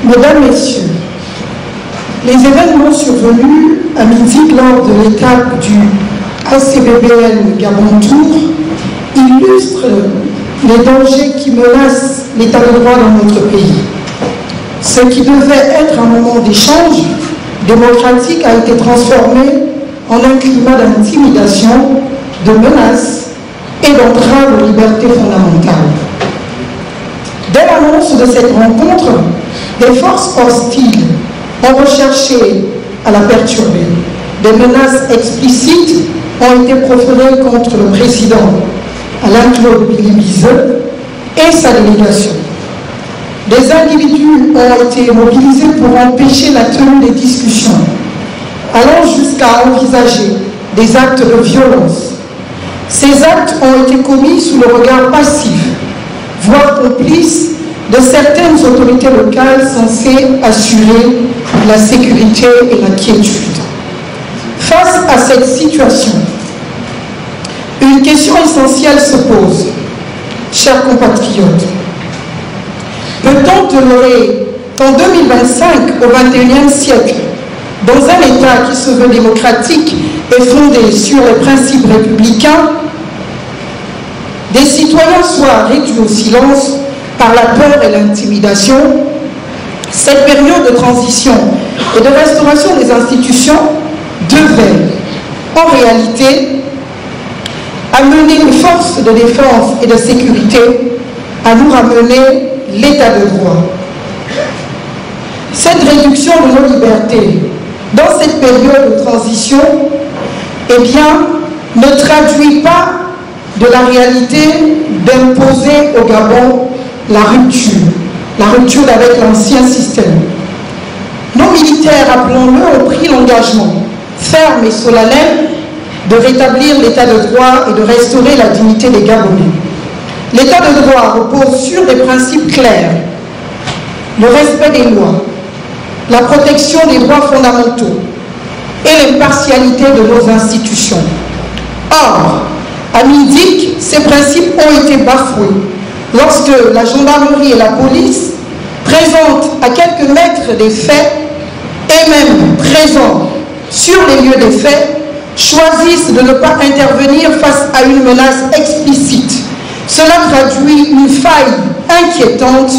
Mesdames, Messieurs, les événements survenus à midi lors de l'étape du ACBBN Gabon Tour illustrent les dangers qui menacent l'état de droit dans notre pays. Ce qui devait être un moment d'échange démocratique a été transformé en un climat d'intimidation, de menaces et d'entrave aux libertés fondamentales. Dès l'annonce de cette rencontre, des forces hostiles ont recherché à la perturber. Des menaces explicites ont été proférées contre le président Alain-Claude Billy-Bizeux et sa délégation. Des individus ont été mobilisés pour empêcher la tenue des discussions, allant jusqu'à envisager des actes de violence. Ces actes ont été commis sous le regard passif, voire complice, de certaines autorités locales censées assurer la sécurité et la quiétude. Face à cette situation, une question essentielle se pose, chers compatriotes. Peut-on tolérer qu'en 2025, au XXIe siècle, dans un État qui se veut démocratique et fondé sur les principes républicains, des citoyens soient réduits au silence par la peur et l'intimidation? Cette période de transition et de restauration des institutions devait, en réalité, amener les forces de défense et de sécurité à nous ramener l'état de droit. Cette réduction de nos libertés dans cette période de transition, eh bien, ne traduit pas de la réalité d'imposer au Gabon la rupture avec l'ancien système. Nos militaires, rappelons-le, ont pris l'engagement ferme et solennel de rétablir l'état de droit et de restaurer la dignité des Gabonais. L'état de droit repose sur des principes clairs: le respect des lois, la protection des droits fondamentaux et l'impartialité de nos institutions. Or, à Mindik, ces principes ont été bafoués lorsque la gendarmerie et la police, présentes à quelques mètres des faits et même présents sur les lieux des faits, choisissent de ne pas intervenir face à une menace explicite. Cela traduit une faille inquiétante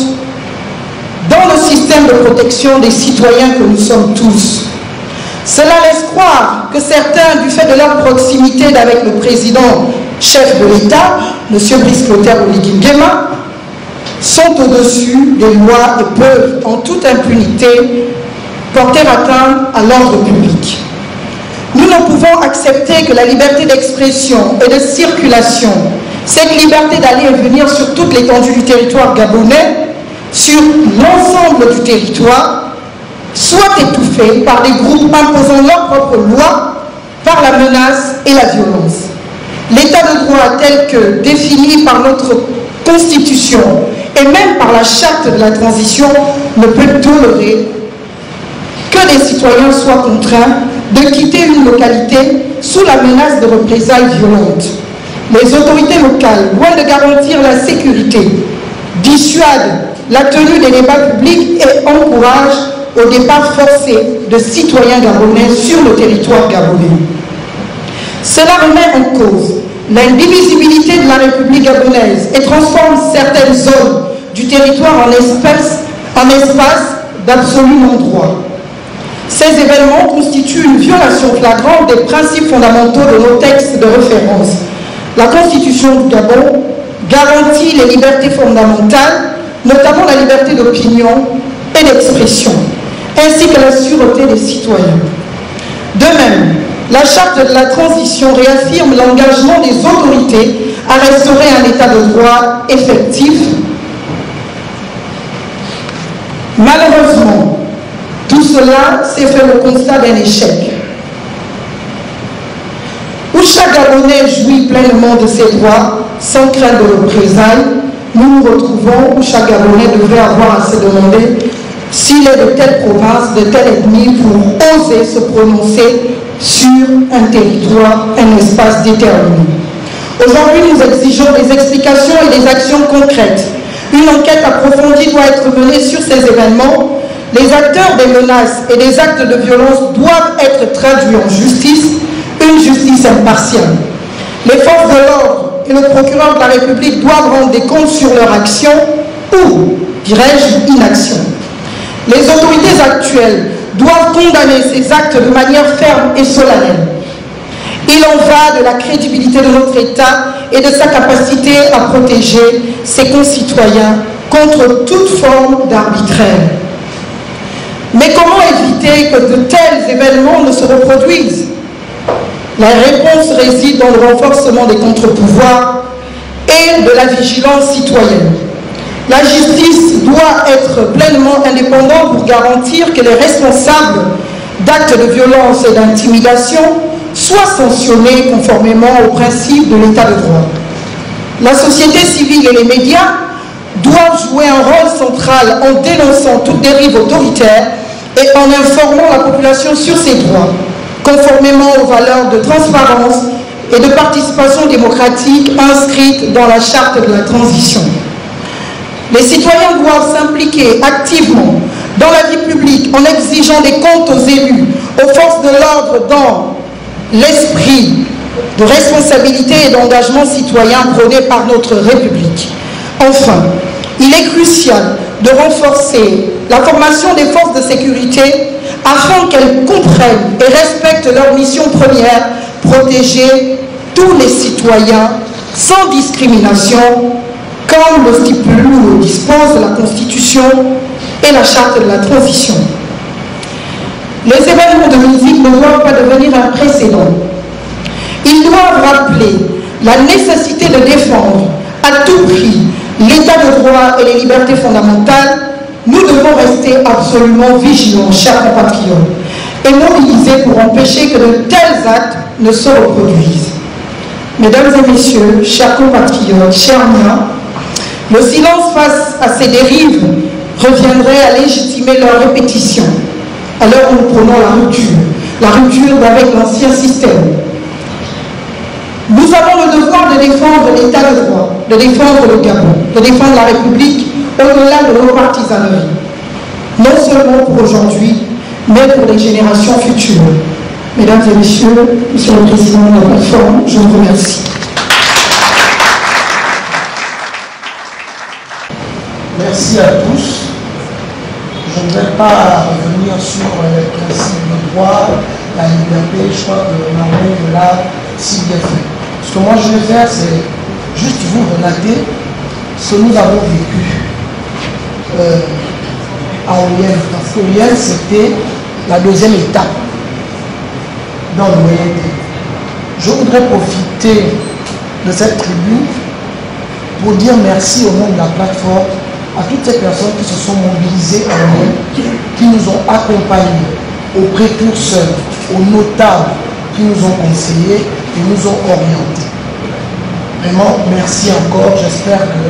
dans le système de protection des citoyens que nous sommes tous. Cela laisse croire que certains, du fait de leur proximité avec le président chef de l'État, M. Brice Clotaire Oligui Nguema, sont au-dessus des lois et peuvent, en toute impunité, porter atteinte à l'ordre public. Nous ne pouvons accepter que la liberté d'expression et de circulation, cette liberté d'aller et venir sur toute l'étendue du territoire gabonais, sur l'ensemble du territoire, soit étouffée par des groupes imposant leurs propres lois, par la menace et la violence. L'état de droit tel que défini par notre Constitution et même par la charte de la transition ne peut tolérer que des citoyens soient contraints de quitter une localité sous la menace de représailles violentes. Les autorités locales, loin de garantir la sécurité, dissuadent la tenue des débats publics et encouragent au départ forcé de citoyens gabonais sur le territoire gabonais. Cela remet en cause l'indivisibilité de la République gabonaise et transforme certaines zones du territoire en espace d'absolu non-droit. Ces événements constituent une violation flagrante des principes fondamentaux de nos textes de référence. La Constitution du Gabon garantit les libertés fondamentales, notamment la liberté d'opinion et d'expression, ainsi que la sûreté des citoyens. De même, la charte de la transition réaffirme l'engagement des autorités à restaurer un état de droit effectif. Malheureusement, tout cela s'est fait le constat d'un échec. Où chaque Gabonais jouit pleinement de ses droits, sans crainte de représailles, nous nous retrouvons où chaque Gabonais devrait avoir à se demander s'il est de telle province, de telle ethnie, pour oser se prononcer sur un territoire, un espace déterminé. Aujourd'hui, nous exigeons des explications et des actions concrètes. Une enquête approfondie doit être menée sur ces événements les acteurs des menaces et des actes de violence doivent être traduits en justice, une justice impartiale. Les forces de l'ordre et le procureur de la République doivent rendre des comptes sur leur action ou, dirais-je, inaction. Les autorités actuelles doivent condamner ces actes de manière ferme et solennelle. Il en va de la crédibilité de notre État et de sa capacité à protéger ses concitoyens contre toute forme d'arbitraire. Mais comment éviter que de tels événements ne se reproduisent? La réponse réside dans le renforcement des contre-pouvoirs et de la vigilance citoyenne. La justice doit être pleinement indépendante pour garantir que les responsables d'actes de violence et d'intimidation soient sanctionnés conformément aux principes de l'état de droit. La société civile et les médias doivent jouer un rôle central en dénonçant toute dérive autoritaire et en informant la population sur ses droits, conformément aux valeurs de transparence et de participation démocratique inscrites dans la charte de la transition. Les citoyens doivent s'impliquer activement dans la vie publique en exigeant des comptes aux élus, aux forces de l'ordre dans l'esprit de responsabilité et d'engagement citoyen prôné par notre République. Enfin, il est crucial de renforcer la formation des forces de sécurité afin qu'elles comprennent et respectent leur mission première, protéger tous les citoyens sans discrimination, comme le stipule ou le dispose la Constitution et la Charte de la transition. Les événements de musique ne doivent pas devenir un précédent. Ils doivent rappeler la nécessité de défendre à tout prix l'état de droit et les libertés fondamentales. Nous devons rester absolument vigilants, chers compatriotes, et mobilisés pour empêcher que de tels actes ne se reproduisent. Mesdames et messieurs, chers compatriotes, chers miens, le silence face à ces dérives reviendrait à légitimer leur répétition, à l'heure où nous prenons la rupture avec l'ancien système. Nous avons le devoir de défendre l'état de droit, de défendre le Gabon, de défendre la République au-delà de nos partisaneries, non seulement pour aujourd'hui, mais pour les générations futures. Mesdames et messieurs, Monsieur le Président de la plateforme, je vous remercie. Merci à tous. Je ne vais pas revenir sur les principes du droit, la liberté. Je crois que Marie de l'a si bien fait. Ce que moi je vais faire, c'est juste vous relater ce que nous avons vécu à Oyen. Parce que Oyen, c'était la deuxième étape dans le Oyen. Je voudrais profiter de cette tribune pour dire merci au nom de la plateforme à toutes ces personnes qui se sont mobilisées en nous, qui nous ont accompagnés, aux précurseurs, aux notables qui nous ont conseillés et nous ont orientés. Vraiment, merci encore. J'espère que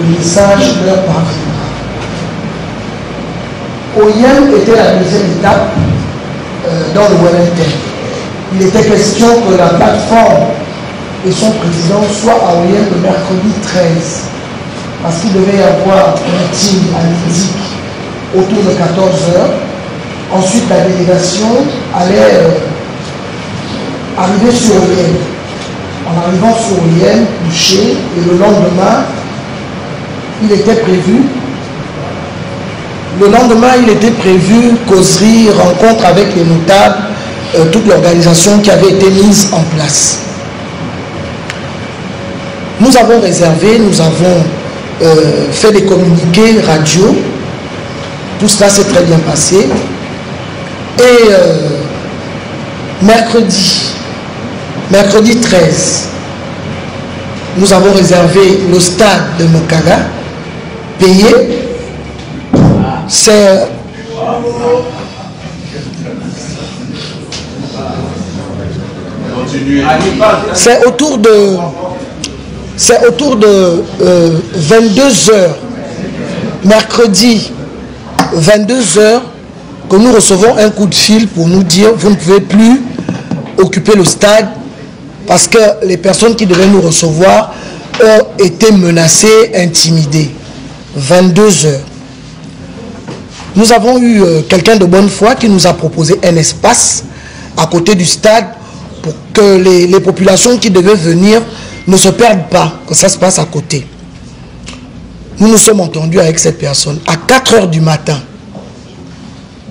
le message leur parviendra. Oyen était la deuxième étape dans le Wellington. Il était question que la plateforme et son président soient à Oyen le mercredi 13. Parce qu'il devait y avoir un meeting à midi autour de 14 h. Ensuite, la délégation allait arriver sur Oyen. En arrivant sur Oyen, couché, et le lendemain, il était prévu. Le lendemain, il était prévu causerie, rencontre avec les notables, toute l'organisation qui avait été mise en place. Nous avons réservé, nous avons fait des communiqués radio. Tout cela s'est très bien passé. Et mercredi 13, nous avons réservé le stade de Mokaga, payé. C'est autour de 22 h, mercredi 22 h, que nous recevons un coup de fil pour nous dire vous ne pouvez plus occuper le stade parce que les personnes qui devaient nous recevoir ont été menacées, intimidées. 22 h. Nous avons eu quelqu'un de bonne foi qui nous a proposé un espace à côté du stade pour que les populations qui devaient venir ne se perdent pas, que ça se passe à côté. Nous nous sommes entendus avec cette personne. À 4 heures du matin,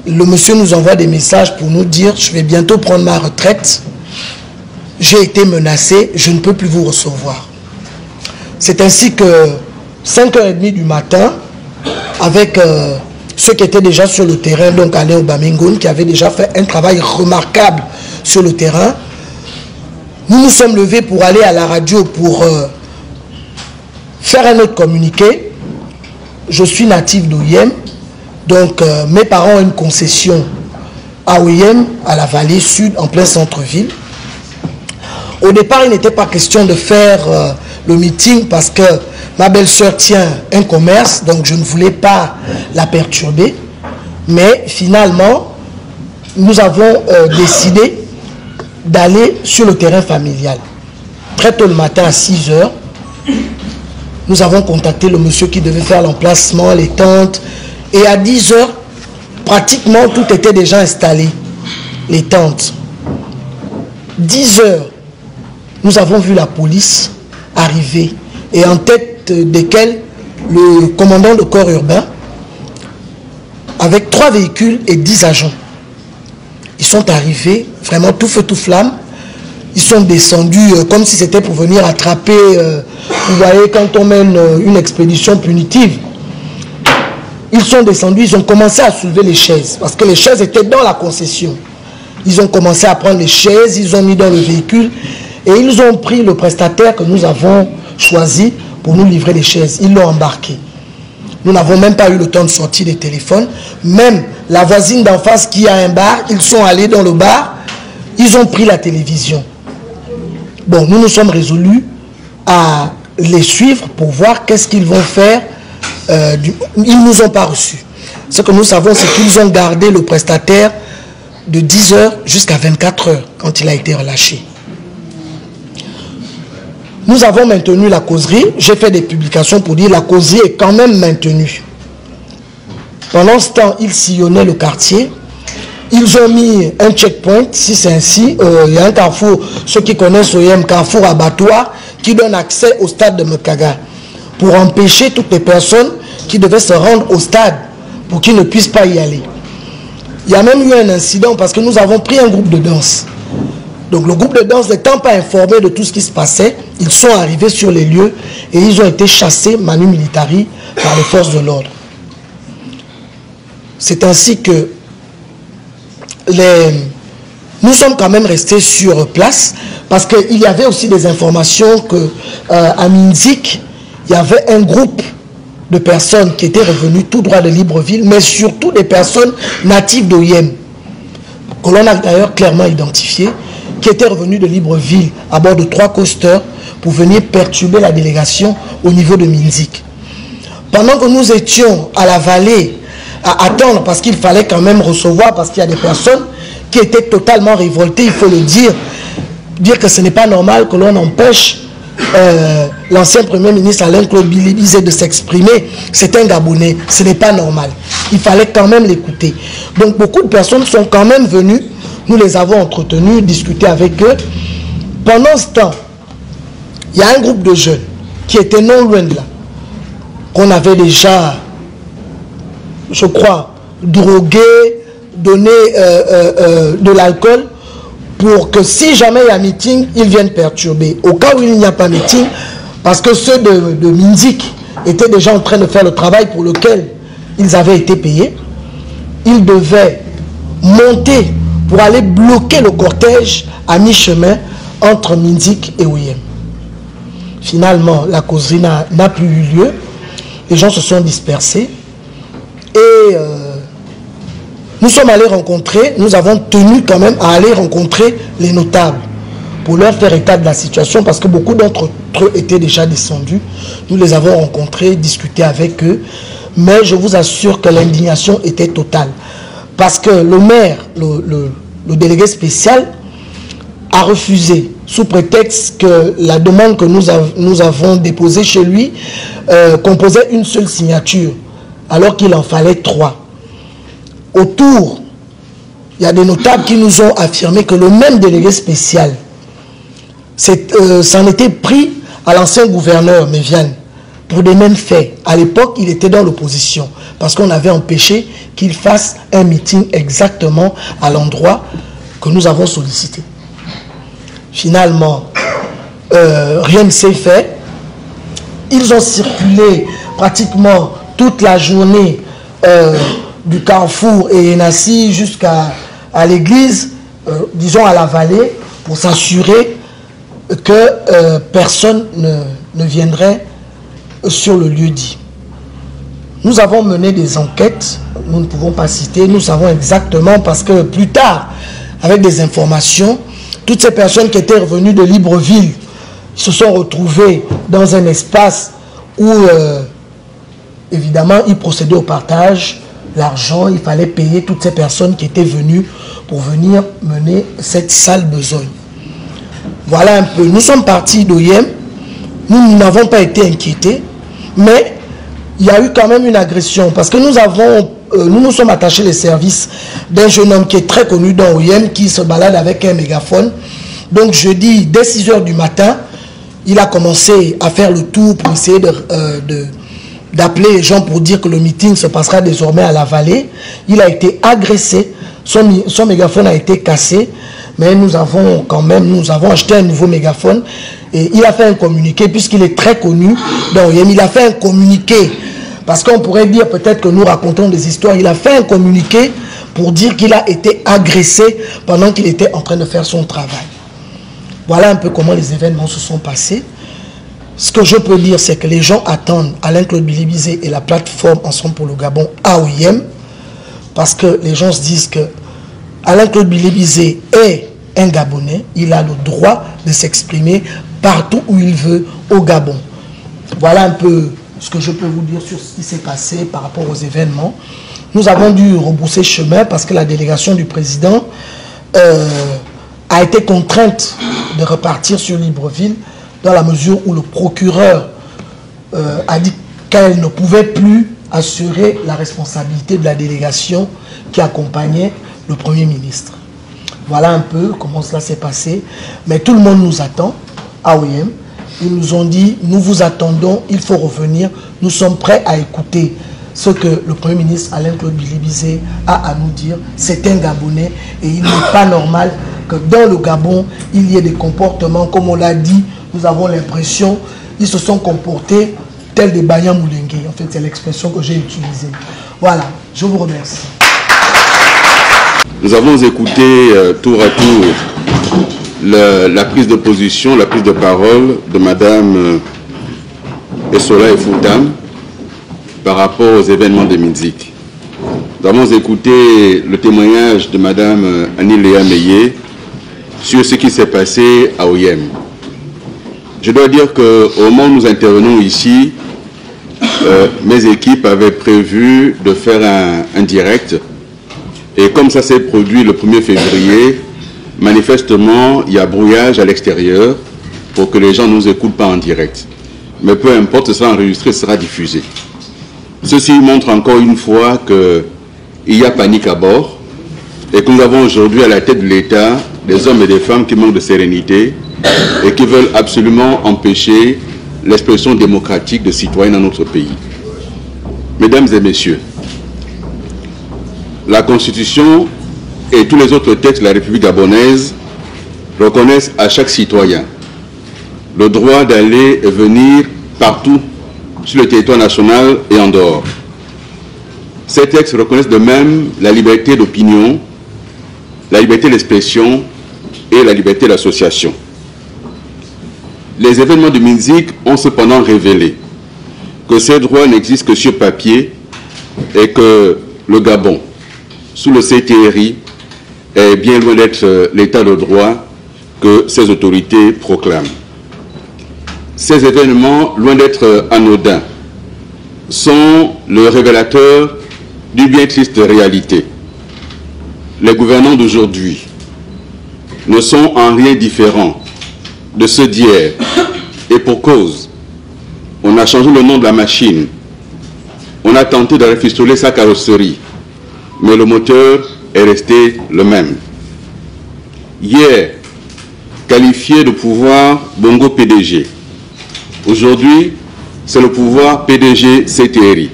le monsieur nous envoie des messages pour nous dire « Je vais bientôt prendre ma retraite. J'ai été menacé, je ne peux plus vous recevoir. » C'est ainsi que 5h30 du matin, avec ceux qui étaient déjà sur le terrain, donc Alain Obamingoun, qui avait déjà fait un travail remarquable sur le terrain, nous nous sommes levés pour aller à la radio pour faire un autre communiqué. Je suis natif d'Oyem, donc mes parents ont une concession à Oyem, à la vallée sud, en plein centre-ville. Au départ, il n'était pas question de faire le meeting parce que ma belle-sœur tient un commerce, donc je ne voulais pas la perturber. Mais finalement, nous avons décidé d'aller sur le terrain familial. Très tôt le matin, à 6 heures, nous avons contacté le monsieur qui devait faire l'emplacement, les tentes. Et à 10 heures, pratiquement tout était déjà installé, les tentes. 10 heures, nous avons vu la police arriver. Et en tête desquels, le commandant de corps urbain, avec 3 véhicules et 10 agents. Ils sont arrivés, vraiment tout feu, tout flamme. Ils sont descendus comme si c'était pour venir attraper, vous voyez, quand on mène une expédition punitive. Ils sont descendus, ils ont commencé à soulever les chaises, parce que les chaises étaient dans la concession. Ils ont commencé à prendre les chaises, ils ont mis dans le véhicule, et ils ont pris le prestataire que nous avons choisi pour nous livrer les chaises. Ils l'ont embarqué. Nous n'avons même pas eu le temps de sortir des téléphones. Même la voisine d'en face qui a un bar, ils sont allés dans le bar, ils ont pris la télévision. Bon, nous nous sommes résolus à les suivre pour voir qu'est-ce qu'ils vont faire. Ils ne nous ont pas reçus. Ce que nous savons, c'est qu'ils ont gardé le prestataire de 10 heures jusqu'à 24 heures quand il a été relâché. Nous avons maintenu la causerie. J'ai fait des publications pour dire que la causerie est quand même maintenue. Pendant ce temps, ils sillonnaient le quartier. Ils ont mis un checkpoint, si c'est ainsi. Il y a un carrefour, ceux qui connaissent Oyem, carrefour abattoir, qui donne accès au stade de Mekaga, pour empêcher toutes les personnes qui devaient se rendre au stade, pour qu'ils ne puissent pas y aller. Il y a même eu un incident parce que nous avons pris un groupe de danse. Donc le groupe de danse n'étant pas informé de tout ce qui se passait, ils sont arrivés sur les lieux et ils ont été chassés manu militari par les forces de l'ordre. C'est ainsi que nous sommes quand même restés sur place parce qu'il y avait aussi des informations qu'à Minzik, il y avait un groupe de personnes qui étaient revenues tout droit de Libreville, mais surtout des personnes natives d'Oyem, que l'on a d'ailleurs clairement identifiées, qui étaient revenues de Libreville à bord de 3 coasters pour venir perturber la délégation au niveau de Minzik. Pendant que nous étions à la vallée à attendre, parce qu'il fallait quand même recevoir, parce qu'il y a des personnes qui étaient totalement révoltées, il faut le dire que ce n'est pas normal que l'on empêche l'ancien Premier ministre Alain-Claude Bilibizé de s'exprimer. C'est un Gabonais, ce n'est pas normal. Il fallait quand même l'écouter. Donc beaucoup de personnes sont quand même venues, nous les avons entretenus, discuté avec eux. Pendant ce temps, il y a un groupe de jeunes qui étaient non loin de là, qu'on avait déjà, je crois, drogué, donné de l'alcool, pour que si jamais il y a meeting, ils viennent perturber. Au cas où il n'y a pas meeting, parce que ceux de Minzik étaient déjà en train de faire le travail pour lequel ils avaient été payés, ils devaient monter pour aller bloquer le cortège à mi-chemin entre Minzik et Oyem. Finalement, la causerie n'a plus eu lieu. Les gens se sont dispersés. Et nous sommes allés rencontrer, nous avons tenu quand même à aller rencontrer les notables pour leur faire état de la situation parce que beaucoup d'entre eux étaient déjà descendus. Nous les avons rencontrés, discuté avec eux, mais je vous assure que l'indignation était totale. Parce que le maire, le délégué spécial, a refusé, sous prétexte que la demande que nous avons déposée chez lui composait une seule signature, alors qu'il en fallait 3. autour, il y a des notables qui nous ont affirmé que le même délégué spécial s'en était pris à l'ancien gouverneur Méviane pour des mêmes faits. À l'époque, il était dans l'opposition parce qu'on avait empêché qu'il fasse un meeting exactement à l'endroit que nous avons sollicité. Finalement, rien ne s'est fait. Ils ont circulé pratiquement toute la journée du Carrefour et Enassi jusqu'à l'église, disons à la vallée, pour s'assurer que personne ne viendrait sur le lieu dit. Nous avons mené des enquêtes, nous ne pouvons pas citer, nous savons exactement parce que plus tard, avec des informations, toutes ces personnes qui étaient revenues de Libreville se sont retrouvées dans un espace où, évidemment, ils procédaient au partage, l'argent, il fallait payer toutes ces personnes qui étaient venues pour venir mener cette sale besogne. Voilà un peu. Nous sommes partis d'Oyem, nous n'avons pas été inquiétés, mais il y a eu quand même une agression parce que nous nous sommes attachés les services d'un jeune homme qui est très connu dans Oyem, qui se balade avec un mégaphone. Donc jeudi, dès 6 h du matin, il a commencé à faire le tour pour essayer d'appeler les gens pour dire que le meeting se passera désormais à la vallée. Il a été agressé, son mégaphone a été cassé, mais nous avons acheté un nouveau mégaphone et il a fait un communiqué, puisqu'il est très connu dans Oyem. Il a fait un communiqué, parce qu'on pourrait dire peut-être que nous racontons des histoires. Il a fait un communiqué pour dire qu'il a été agressé pendant qu'il était en train de faire son travail. Voilà un peu comment les événements se sont passés. Ce que je peux dire, c'est que les gens attendent Alain-Claude Bilibizé et la plateforme Ensemble pour le Gabon à Oyem, parce que les gens se disent que Alain-Claude Bilibizé est un Gabonais, il a le droit de s'exprimer partout où il veut au Gabon. Voilà un peu ce que je peux vous dire sur ce qui s'est passé par rapport aux événements. Nous avons dû rebrousser chemin parce que la délégation du président a été contrainte de repartir sur Libreville dans la mesure où le procureur a dit qu'elle ne pouvait plus assurer la responsabilité de la délégation qui accompagnait le Premier ministre. Voilà un peu comment cela s'est passé. Mais tout le monde nous attend à Oyem. Ils nous ont dit, nous vous attendons, il faut revenir. Nous sommes prêts à écouter ce que le Premier ministre Alain-Claude Bilibizé a à nous dire. C'est un Gabonais et il n'est pas normal que dans le Gabon, il y ait des comportements, comme on l'a dit, nous avons l'impression, ils se sont comportés tels des Banya Moulengue. En fait, c'est l'expression que j'ai utilisée. Voilà, je vous remercie. Nous avons écouté tour à tour la prise de position, la prise de parole de Mme Essola Efoutam par rapport aux événements de Minzik. Nous avons écouté le témoignage de Mme Annie-Léa Meillet sur ce qui s'est passé à Oyem. Je dois dire qu'au moment où nous intervenons ici, mes équipes avaient prévu de faire un direct. Et comme ça s'est produit le 1er février, manifestement, il y a brouillage à l'extérieur pour que les gens ne nous écoutent pas en direct. Mais peu importe, ce sera enregistré, ce sera diffusé. Ceci montre encore une fois qu'il y a panique à bord et que nous avons aujourd'hui à la tête de l'État des hommes et des femmes qui manquent de sérénité et qui veulent absolument empêcher l'expression démocratique de citoyens dans notre pays. Mesdames et messieurs, la Constitution et tous les autres textes de la République gabonaise reconnaissent à chaque citoyen le droit d'aller et venir partout sur le territoire national et en dehors. Ces textes reconnaissent de même la liberté d'opinion, la liberté d'expression et la liberté d'association. Les événements de Minzik ont cependant révélé que ces droits n'existent que sur papier et que le Gabon, sous le CTRI, est bien loin d'être l'état de droit que ces autorités proclament. Ces événements, loin d'être anodins, sont le révélateur d'une bien triste réalité. Les gouvernants d'aujourd'hui ne sont en rien différents de ceux d'hier, et pour cause. On a changé le nom de la machine, on a tenté de refistoler sa carrosserie, mais le moteur est resté le même. Hier, qualifié de pouvoir Bongo PDG. Aujourd'hui, c'est le pouvoir PDG CTRI.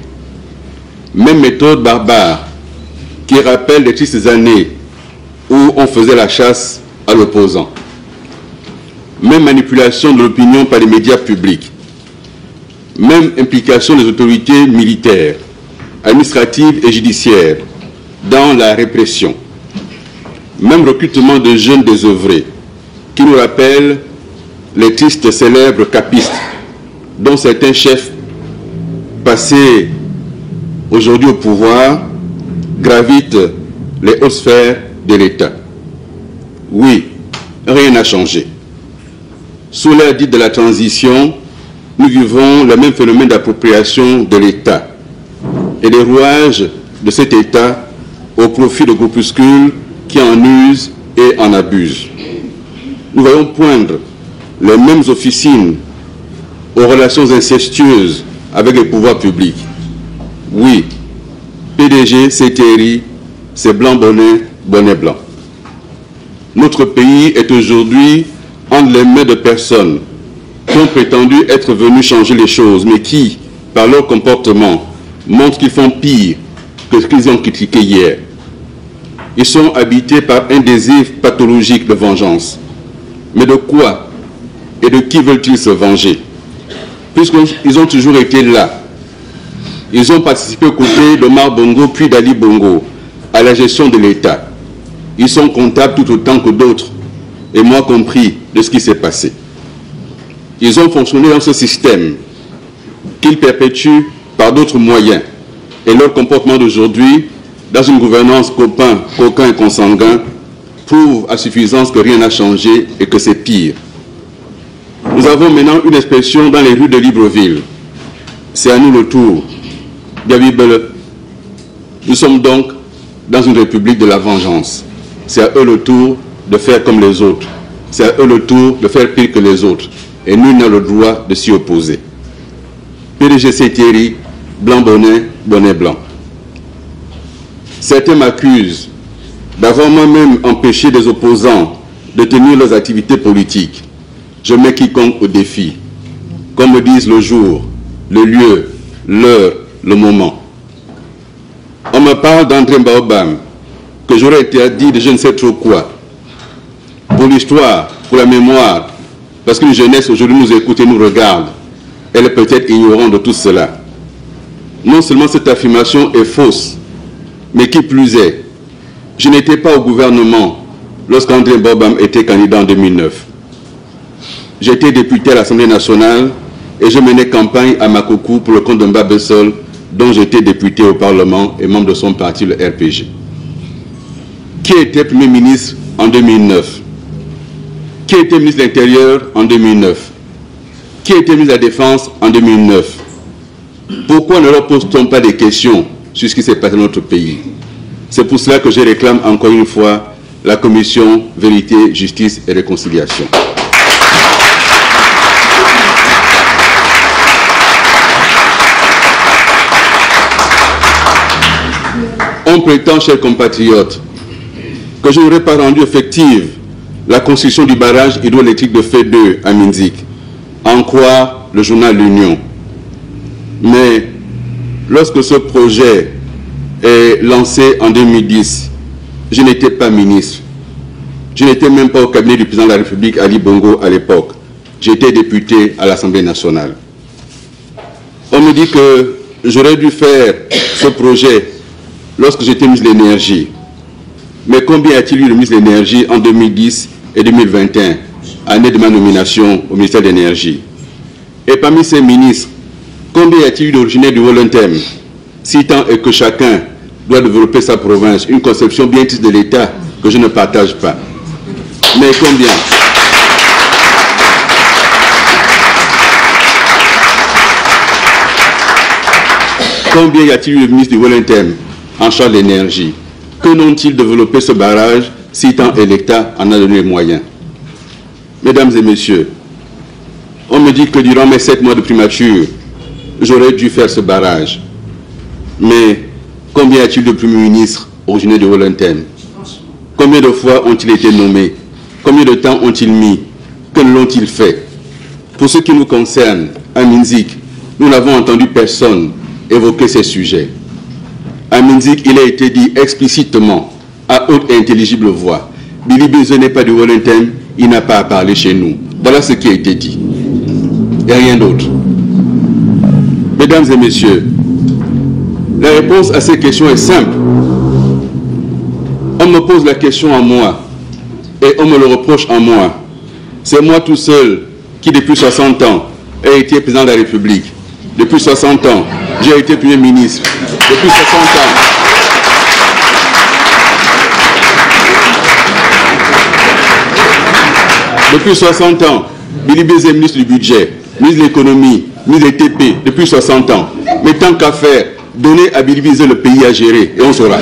Même méthode barbare qui rappelle les tristes années où on faisait la chasse à l'opposant. Même manipulation de l'opinion par les médias publics. Même implication des autorités militaires, administratives et judiciaires dans la répression. Même recrutement de jeunes désœuvrés qui nous rappellent les tristes célèbres capistes dont certains chefs passés aujourd'hui au pouvoir gravitent les hautes sphères de l'État. Oui, rien n'a changé. Sous l'ère dite de la transition, nous vivons le même phénomène d'appropriation de l'État et des rouages de cet État au profit de groupuscules qui en usent et en abusent. Nous voyons poindre les mêmes officines aux relations incestueuses avec les pouvoirs publics. Oui, PDG, CTRI, c'est blanc bonnet, bonnet blanc. Notre pays est aujourd'hui entre les mains de personnes qui ont prétendu être venus changer les choses, mais qui, par leur comportement, montrent qu'ils font pire que ce qu'ils ont critiqué hier. Ils sont habités par un désir pathologique de vengeance. Mais de quoi et de qui veulent-ils se venger? Puisqu'ils ont toujours été là. Ils ont participé aux côtés d'Omar Bongo puis d'Ali Bongo à la gestion de l'État. Ils sont comptables tout autant que d'autres, et moi compris, de ce qui s'est passé. Ils ont fonctionné dans ce système qu'ils perpétuent par d'autres moyens. Et leur comportement d'aujourd'hui, dans une gouvernance coquin et consanguin, prouve à suffisance que rien n'a changé et que c'est pire. Nous avons maintenant une expression dans les rues de Libreville. C'est à nous le tour. Gabibele. Nous sommes donc dans une république de la vengeance. C'est à eux le tour de faire comme les autres. C'est à eux le tour de faire pire que les autres. Et nul n'a le droit de s'y opposer. PDG CTRI, blanc bonnet, bonnet blanc. Certains m'accusent d'avoir moi-même empêché des opposants de tenir leurs activités politiques. Je mets quiconque au défi. Qu'on me dise le jour, le lieu, l'heure, le moment. On me parle d'André Baobam, que j'aurais été dit de je ne sais trop quoi. Pour l'histoire, pour la mémoire, parce qu'une jeunesse aujourd'hui nous écoute et nous regarde, elle est peut-être ignorante de tout cela. Non seulement cette affirmation est fausse, mais qui plus est, je n'étais pas au gouvernement lorsqu'André Baobam était candidat en 2009. J'étais député à l'Assemblée nationale et je menais campagne à Makoukou pour le compte de Mbabessol, dont j'étais député au Parlement et membre de son parti, le RPG. Qui était Premier ministre en 2009? Qui était ministre de l'Intérieur en 2009? Qui était ministre de la Défense en 2009? Pourquoi ne leur pose-t-on pas des questions sur ce qui s'est passé dans notre pays? C'est pour cela que je réclame encore une fois la commission Vérité, Justice et Réconciliation. On prétend, chers compatriotes, que je n'aurais pas rendu effective la construction du barrage hydroélectrique de Fé 2 à Minzik, en croire le journal L'Union. Mais lorsque ce projet est lancé en 2010, je n'étais pas ministre. Je n'étais même pas au cabinet du président de la République, Ali Bongo, à l'époque. J'étais député à l'Assemblée nationale. On me dit que j'aurais dû faire ce projet lorsque j'étais ministre de l'Énergie. Mais combien a-t-il eu de ministre de l'Énergie en 2010 et 2021, année de ma nomination au ministère de l'Énergie? Et parmi ces ministres, combien y a-t-il eu d'originaires du Wolontem, si tant est que chacun doit développer sa province, une conception bien triste de l'État que je ne partage pas? Mais combien? Combien y a-t-il eu de ministres du Wolontem en charge de l'énergie? Que n'ont-ils développé ce barrage si tant est l'État en a donné les moyens? Mesdames et messieurs, on me dit que durant mes 7 mois de primature, j'aurais dû faire ce barrage. Mais combien y a-t-il de premiers ministres originaires de Wellington. Combien de fois ont-ils été nommés? Combien de temps ont-ils mis? Que l'ont-ils fait? Pour ce qui nous concerne, à Minzik, nous n'avons entendu personne évoquer ces sujets. À Minzik, il a été dit explicitement, à haute et intelligible voix, Billy Bezo n'est pas de Wellington, il n'a pas à parler chez nous. Voilà ce qui a été dit. Il n'y a rien d'autre. Mesdames et messieurs, la réponse à ces questions est simple. On me pose la question à moi et on me le reproche à moi. C'est moi tout seul qui, depuis 60 ans, ai été président de la République. Depuis 60 ans, j'ai été Premier ministre. Depuis 60 ans. Depuis 60 ans, Billy Bezo est ministre du Budget, ministre de l'Économie, ministre des TP, depuis 60 ans. Mais tant qu'à faire, donner à Billy Bezo le pays à gérer, et on saura.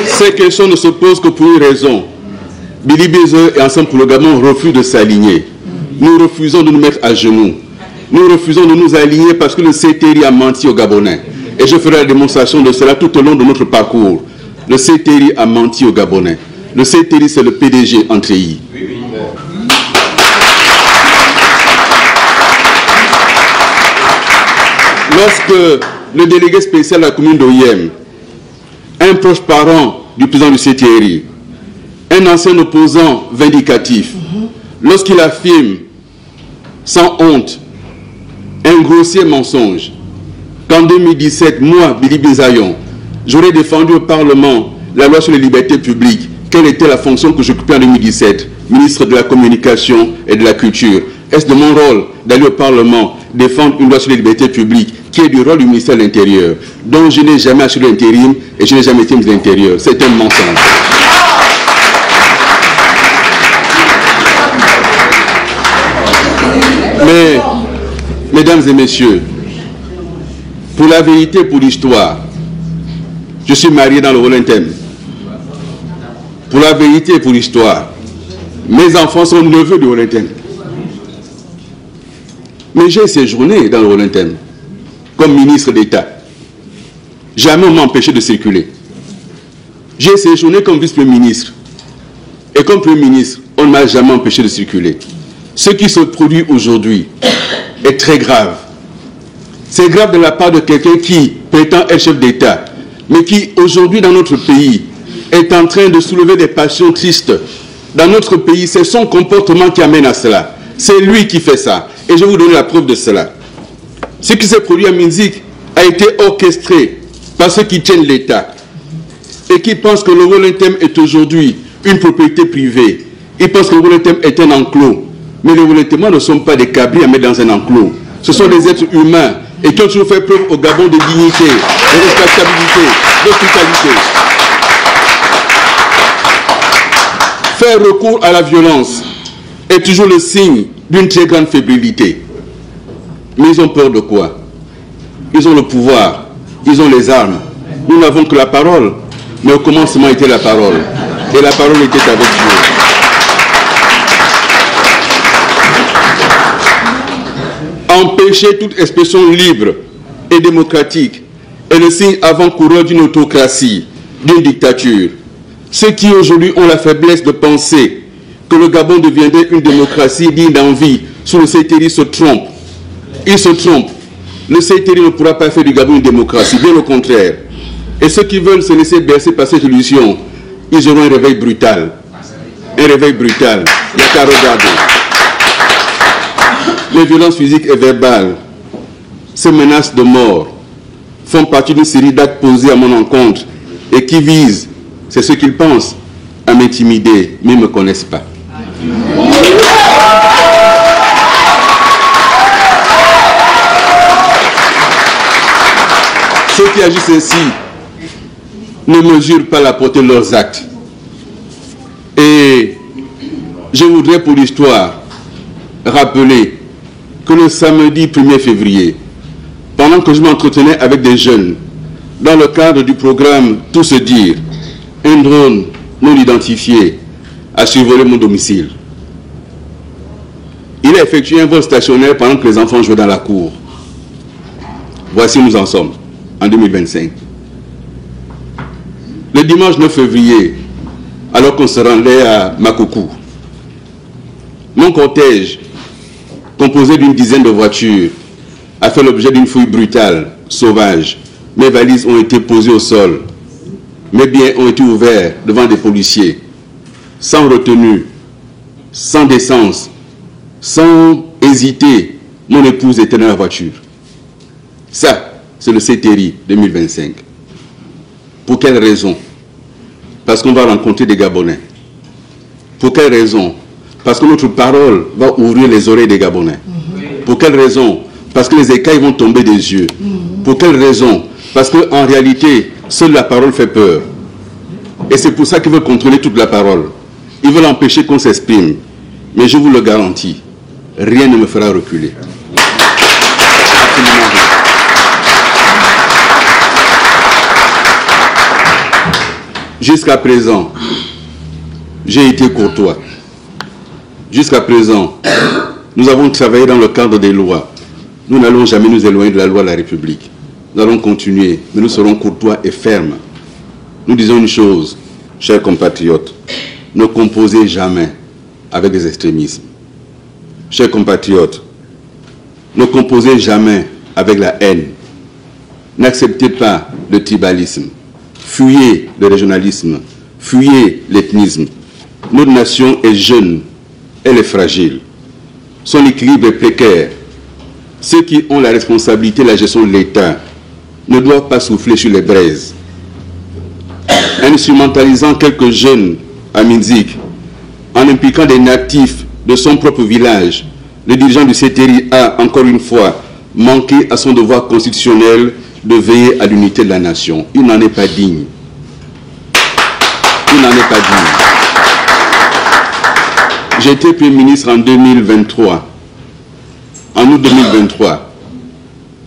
Ces questions ne se posent que pour une raison. Billy Bezo et Ensemble pour le Gabon refusent de s'aligner. Nous refusons de nous mettre à genoux. Nous refusons de nous aligner parce que le CTRI a menti aux Gabonais. Et je ferai la démonstration de cela tout au long de notre parcours. Le CTRI a menti aux Gabonais. Le CTRI, c'est le PDG Entreilly. Lorsque le délégué spécial de la commune d'Oyem, un proche parent du président du CTRI, un ancien opposant vindicatif, lorsqu'il affirme sans honte un grossier mensonge qu'en 2017, moi, Billy Bezayon, j'aurais défendu au Parlement la loi sur les libertés publiques. Quelle était la fonction que j'occupais en 2017? Ministre de la Communication et de la Culture. Est-ce de mon rôle d'aller au Parlement défendre une loi sur les libertés publiques qui est du rôle du ministère de l'Intérieur, dont je n'ai jamais assuré l'intérim et je n'ai jamais été ministre de l'Intérieur? C'est un mensonge. Mais, mesdames et messieurs, pour la vérité, pour l'histoire, je suis marié dans le Wellington. Pour la vérité et pour l'histoire, mes enfants sont neveux de Wellington. Mais j'ai séjourné dans le Wellington comme ministre d'État. Jamais on m'a empêché de circuler. J'ai séjourné comme vice-premier ministre. Et comme premier ministre, on ne m'a jamais empêché de circuler. Ce qui se produit aujourd'hui est très grave. C'est grave de la part de quelqu'un qui prétend être chef d'État, mais qui aujourd'hui dans notre pays est en train de soulever des passions tristes. Dans notre pays, c'est son comportement qui amène à cela. C'est lui qui fait ça. Et je vais vous donner la preuve de cela. Ce qui s'est produit à Minzik a été orchestré par ceux qui tiennent l'État et qui pensent que le Wellington est aujourd'hui une propriété privée. Ils pensent que le Wellington est un enclos. Mais les Wellingtons ne sont pas des cabris à mettre dans un enclos. Ce sont des êtres humains et qui ont toujours fait preuve au Gabon de dignité, de respectabilité, d'hospitalité. Faire recours à la violence est toujours le signe d'une très grande fébrilité. Mais ils ont peur de quoi? Ils ont le pouvoir, ils ont les armes. Nous n'avons que la parole, mais au commencement était la parole. Et la parole était avec Dieu. Empêcher toute expression libre et démocratique est le signe avant-coureur d'une autocratie, d'une dictature. Ceux qui aujourd'hui ont la faiblesse de penser que le Gabon deviendrait une démocratie digne d'envie sous le CTRI se trompent. Ils se trompent. Le CTRI ne pourra pas faire du Gabon une démocratie, bien au contraire. Et ceux qui veulent se laisser bercer par cette illusion, ils auront un réveil brutal. Un réveil brutal. Il n'y a qu'à regarder. Les violences physiques et verbales, ces menaces de mort, font partie d'une série d'actes posés à mon encontre et qui visent, c'est ce qu'ils pensent, à m'intimider, mais ils ne me connaissent pas. Ceux qui agissent ainsi ne mesurent pas la portée de leurs actes. Et je voudrais pour l'histoire rappeler que le samedi 1er février, pendant que je m'entretenais avec des jeunes, dans le cadre du programme Tout se dire, un drone non identifié a survolé mon domicile. il a effectué un vol stationnaire pendant que les enfants jouaient dans la cour. Voici où nous en sommes, en 2025. Le dimanche 9 février, alors qu'on se rendait à Makoukou, mon cortège, composé d'une dizaine de voitures, a fait l'objet d'une fouille brutale, sauvage. Mes valises ont été posées au sol. Mes biens ont été ouverts devant des policiers, sans retenue, sans décence, sans hésiter. Mon épouse était dans la voiture. Ça, c'est le CTRI 2025. Pour quelle raison? Parce qu'on va rencontrer des Gabonais. Pour quelle raison? Parce que notre parole va ouvrir les oreilles des Gabonais. Pour quelle raison? Parce que les écailles vont tomber des yeux. Pour quelle raison? Parce qu'en réalité, seule la parole fait peur. Et c'est pour ça qu'ils veulent contrôler toute la parole. Ils veulent empêcher qu'on s'exprime. Mais je vous le garantis, rien ne me fera reculer. Absolument rien. Jusqu'à présent, j'ai été courtois. Jusqu'à présent, nous avons travaillé dans le cadre des lois. Nous n'allons jamais nous éloigner de la loi de la République. Nous allons continuer, mais nous serons courtois et fermes. Nous disons une chose, chers compatriotes, ne composez jamais avec des extrémismes. Chers compatriotes, ne composez jamais avec la haine. N'acceptez pas le tribalisme. Fuyez le régionalisme. Fuyez l'ethnisme. Notre nation est jeune, elle est fragile. Son équilibre est précaire. Ceux qui ont la responsabilité de la gestion de l'État ne doivent pas souffler sur les braises. Instrumentalisant quelques jeunes à Minzik, en impliquant des natifs de son propre village, le dirigeant du CTRI a, encore une fois, manqué à son devoir constitutionnel de veiller à l'unité de la nation. Il n'en est pas digne. Il n'en est pas digne. J'ai été Premier ministre en 2023. En août 2023,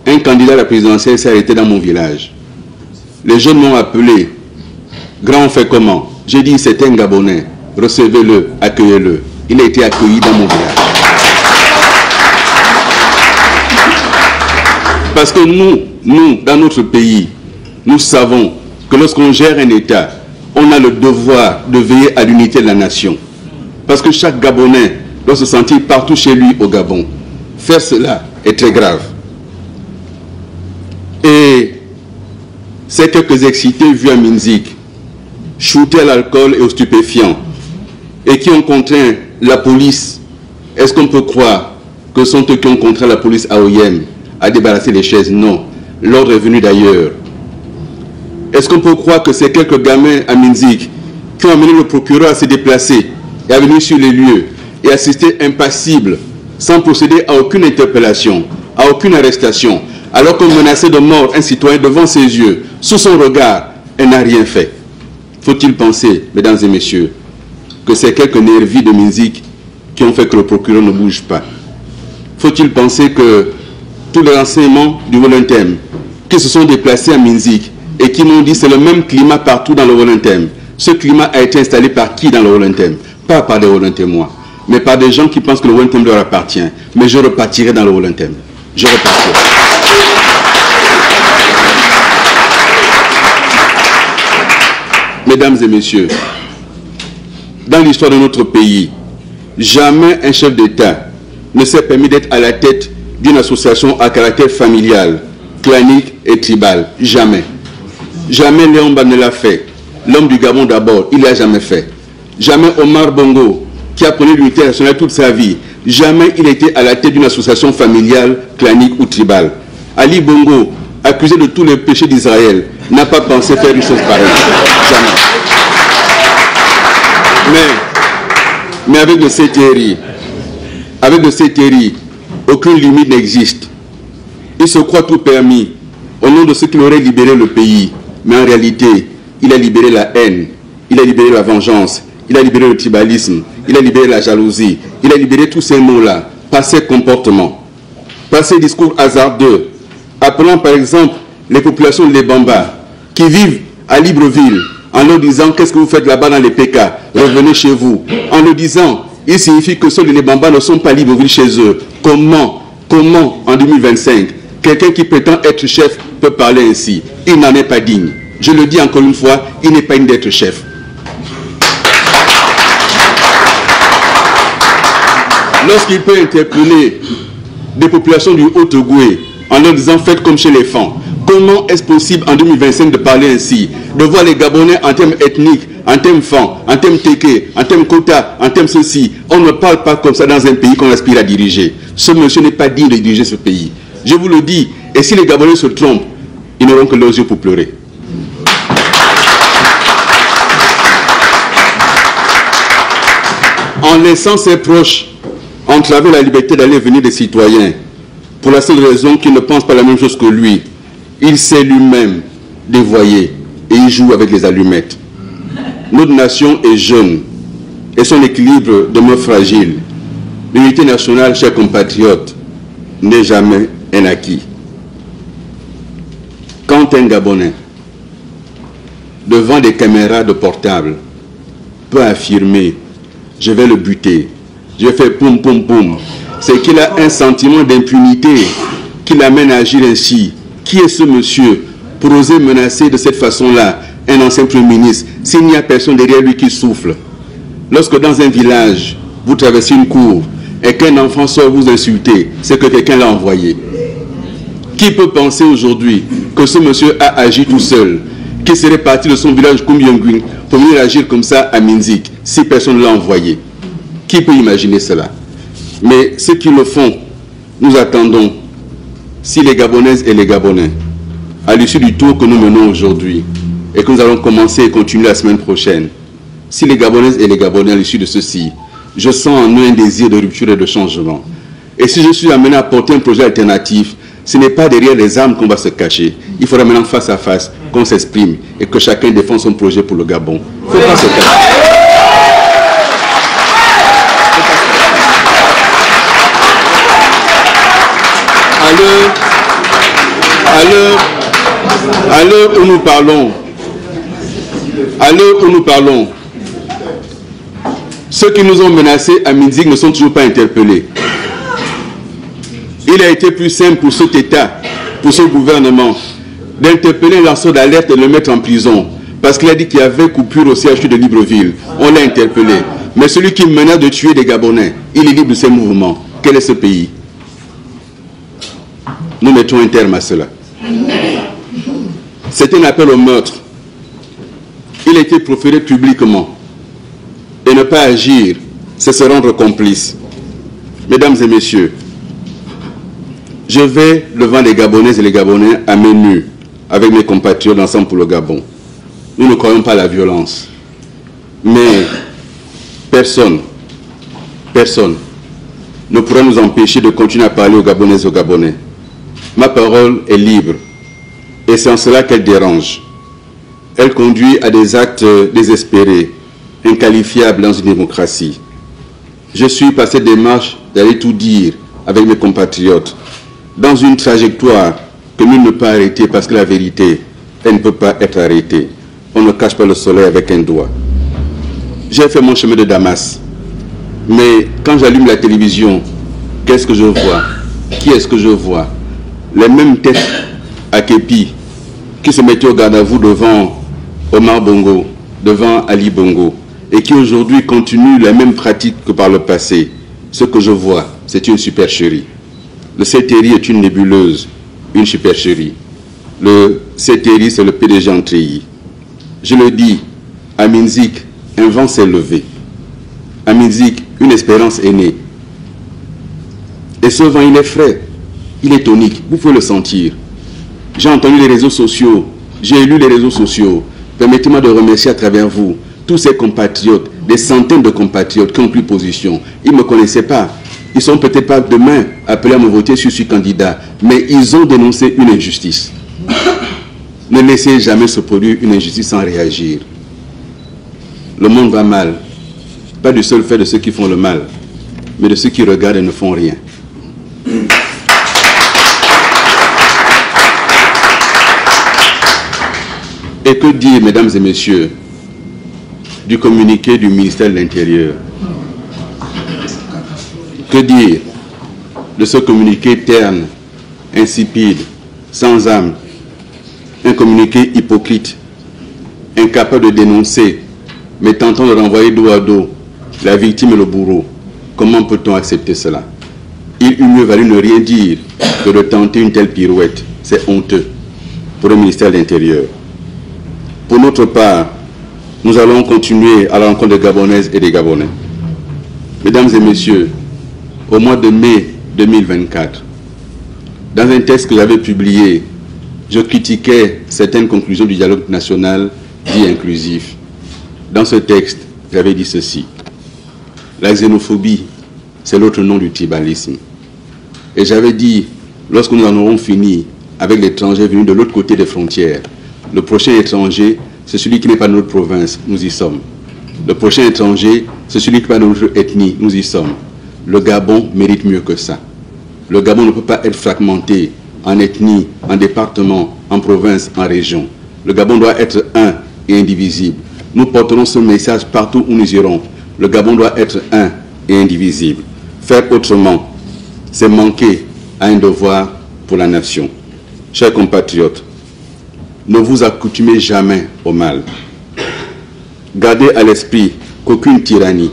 un candidat à la présidentielle s'est arrêté dans mon village. Les jeunes m'ont appelé. Grand, on fait comment? J'ai dit, c'est un Gabonais. Recevez-le, accueillez-le. Il a été accueilli dans mon village. Parce que nous, dans notre pays, nous savons que lorsqu'on gère un État, on a le devoir de veiller à l'unité de la nation. Parce que chaque Gabonais doit se sentir partout chez lui au Gabon. Faire cela est très grave. Et ces quelques excités vus à Minzik, shootés à l'alcool et aux stupéfiants, et qui ont contraint la police, est-ce qu'on peut croire que ce sont eux qui ont contraint la police à Oyem à débarrasser les chaises? Non. L'ordre est venu d'ailleurs. Est-ce qu'on peut croire que ces quelques gamins à Minzik qui ont amené le procureur à se déplacer et à venir sur les lieux et assister impassible, sans procéder à aucune interpellation, à aucune arrestation, alors qu'on menaçait de mort un citoyen devant ses yeux, sous son regard, elle n'a rien fait? Faut-il penser, mesdames et messieurs, que c'est quelques nervis de Minzik qui ont fait que le procureur ne bouge pas? Faut-il penser que tous les renseignements du Volontem qui se sont déplacés à Minzik et qui m'ont dit c'est le même climat partout dans le Volontem, ce climat a été installé par qui dans le Volontem? Pas par des Volentemois, mais par des gens qui pensent que le Volontem leur appartient. Mais je repartirai dans le Volontem. Je repartirai. Mesdames et messieurs, dans l'histoire de notre pays, jamais un chef d'État ne s'est permis d'être à la tête d'une association à caractère familial, clanique et tribal. Jamais. Jamais Léon Mba ne l'a fait. L'homme du Gabon d'abord, il ne l'a jamais fait. Jamais Omar Bongo, qui a prôné l'unité nationale toute sa vie, jamais il était à la tête d'une association familiale, clanique ou tribale. Ali Bongo, accusé de tous les péchés d'Israël, n'a pas pensé faire une chose pareille. Jamais. Mais avec le CTRI, aucune limite n'existe. Il se croit tout permis au nom de ceux qui auraient libéré le pays. Mais en réalité, il a libéré la haine, il a libéré la vengeance, il a libéré le tribalisme, il a libéré la jalousie, il a libéré tous ces mots-là par ses comportements, par ses discours hasardeux, appelant par exemple les populations de l'Ebamba qui vivent à Libreville en leur disant qu'est-ce que vous faites là-bas dans les PK, revenez chez vous. En leur disant, il signifie que seuls les Bambas ne sont pas libres de vivre chez eux. Comment en 2025, quelqu'un qui prétend être chef peut parler ainsi? Il n'en est pas digne. Je le dis encore une fois, il n'est pas digne d'être chef. Lorsqu'il peut interpeller des populations du Haut-Ogooué en leur disant faites comme chez les Fans, comment est-ce possible en 2025 de parler ainsi, de voir les Gabonais en termes ethniques, en termes Fans, en termes Téké, en termes Kota, en termes ceci? On ne parle pas comme ça dans un pays qu'on aspire à diriger. Ce monsieur n'est pas digne de diriger ce pays. Je vous le dis, et si les Gabonais se trompent, ils n'auront que leurs yeux pour pleurer. En laissant ses proches entraver la liberté d'aller et venir des citoyens, pour la seule raison qu'ils ne pensent pas la même chose que lui, il s'est lui-même dévoyé et il joue avec les allumettes. Notre nation est jeune et son équilibre demeure fragile. L'unité nationale, chers compatriotes, n'est jamais un acquis. Quand un Gabonais, devant des caméras de portable, peut affirmer « je vais le buter », je vais faire poum poum poum, c'est qu'il a un sentiment d'impunité qui l'amène à agir ainsi. Qui est ce monsieur pour oser menacer de cette façon-là un ancien Premier ministre s'il n'y a personne derrière lui qui souffle? Lorsque dans un village, vous traversez une cour et qu'un enfant sort vous insulter, c'est que quelqu'un l'a envoyé. Qui peut penser aujourd'hui que ce monsieur a agi tout seul, qu'il serait parti de son village Kumbiongwin pour venir agir comme ça à Minzik si personne ne l'a envoyé? Qui peut imaginer cela? Mais ceux qui le font, nous attendons, si les Gabonaises et les Gabonais, à l'issue du tour que nous menons aujourd'hui, et que nous allons commencer et continuer la semaine prochaine, si les Gabonaises et les Gabonais, à l'issue de ceci, je sens en eux un désir de rupture et de changement. Et si je suis amené à porter un projet alternatif, ce n'est pas derrière les armes qu'on va se cacher. Il faudra maintenant face à face qu'on s'exprime et que chacun défend son projet pour le Gabon. Il ne faut pas se cacher. À l'heure où nous parlons, ceux qui nous ont menacés à Minzik ne sont toujours pas interpellés. Il a été plus simple pour cet État, pour ce gouvernement, d'interpeller un lanceur d'alerte et de le mettre en prison. Parce qu'il a dit qu'il y avait coupure au CHU de Libreville. On l'a interpellé. Mais celui qui menace de tuer des Gabonais, il est libre de ses mouvements. Quel est ce pays? Nous mettons un terme à cela. C'est un appel au meurtre. Il a été proféré publiquement. Et ne pas agir, c'est se rendre complice. Mesdames et messieurs, je vais devant les Gabonaises et les Gabonais à main nue avec mes compatriotes d'Ensemble pour le Gabon. Nous ne croyons pas à la violence. Mais personne ne pourra nous empêcher de continuer à parler aux Gabonaises et aux Gabonais. Ma parole est libre et c'est en cela qu'elle dérange. Elle conduit à des actes désespérés, inqualifiables dans une démocratie. Je suis par cette démarche d'aller tout dire avec mes compatriotes dans une trajectoire que nul ne peut arrêter parce que la vérité, elle ne peut pas être arrêtée. On ne cache pas le soleil avec un doigt. J'ai fait mon chemin de Damas, mais quand j'allume la télévision, qu'est-ce que je vois? Qui est-ce que je vois? Les mêmes têtes à Képi qui se mettaient au garde à vous devant Omar Bongo, devant Ali Bongo, et qui aujourd'hui continuent la même pratique que par le passé. Ce que je vois, c'est une supercherie. Le CTRI est une nébuleuse, une supercherie. Le CTRI, c'est le PDG en treillis. Je le dis, à Minzik, un vent s'est levé. À Minzik, une espérance est née. Et ce vent, il est frais, il est tonique, vous pouvez le sentir. J'ai entendu les réseaux sociaux, j'ai lu les réseaux sociaux. Permettez-moi de remercier à travers vous tous ces compatriotes, des centaines de compatriotes qui ont pris position. Ils ne me connaissaient pas. Ils ne sont peut-être pas demain appelés à me voter si je suis candidat, mais ils ont dénoncé une injustice. Ne laissez jamais se produire une injustice sans réagir. Le monde va mal, pas du seul fait de ceux qui font le mal, mais de ceux qui regardent et ne font rien. Et que dire, mesdames et messieurs, du communiqué du ministère de l'Intérieur? Que dire de ce communiqué terne, insipide, sans âme, un communiqué hypocrite, incapable de dénoncer, mais tentant de renvoyer dos à dos la victime et le bourreau? Comment peut-on accepter cela? Il eût mieux valu ne rien dire que de tenter une telle pirouette. C'est honteux pour le ministère de l'Intérieur. Pour notre part, nous allons continuer à la rencontre des Gabonaises et des Gabonais. Mesdames et messieurs, au mois de mai 2024, dans un texte que j'avais publié, je critiquais certaines conclusions du dialogue national dit inclusif. Dans ce texte, j'avais dit ceci: la xénophobie, c'est l'autre nom du tribalisme. Et j'avais dit, lorsque nous en aurons fini avec l'étranger venu de l'autre côté des frontières, le prochain étranger, c'est celui qui n'est pas de notre province, nous y sommes. Le prochain étranger, c'est celui qui n'est pas de notre ethnie, nous y sommes. Le Gabon mérite mieux que ça. Le Gabon ne peut pas être fragmenté en ethnie, en département, en province, en région. Le Gabon doit être un et indivisible. Nous porterons ce message partout où nous irons. Le Gabon doit être un et indivisible. Faire autrement, c'est manquer à un devoir pour la nation. Chers compatriotes, ne vous accoutumez jamais au mal. Gardez à l'esprit qu'aucune tyrannie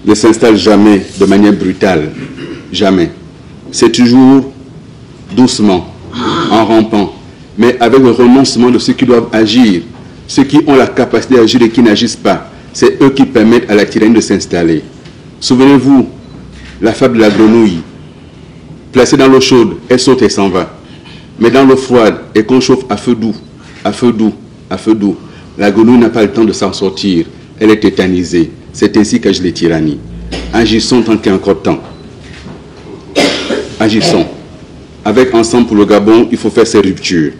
ne s'installe jamais de manière brutale. Jamais. C'est toujours doucement, en rampant, mais avec le renoncement de ceux qui doivent agir, ceux qui ont la capacité d'agir et qui n'agissent pas. C'est eux qui permettent à la tyrannie de s'installer. Souvenez-vous, la fable de la grenouille. Placée dans l'eau chaude, elle saute et s'en va. Mais dans l'eau froide, et qu'on chauffe à feu doux, à feu doux, à feu doux, la grenouille n'a pas le temps de s'en sortir. Elle est tétanisée. C'est ainsi qu'agissent les tyrannies. Agissons tant qu'il y a encore temps. Agissons. Avec Ensemble pour le Gabon, il faut faire ces ruptures.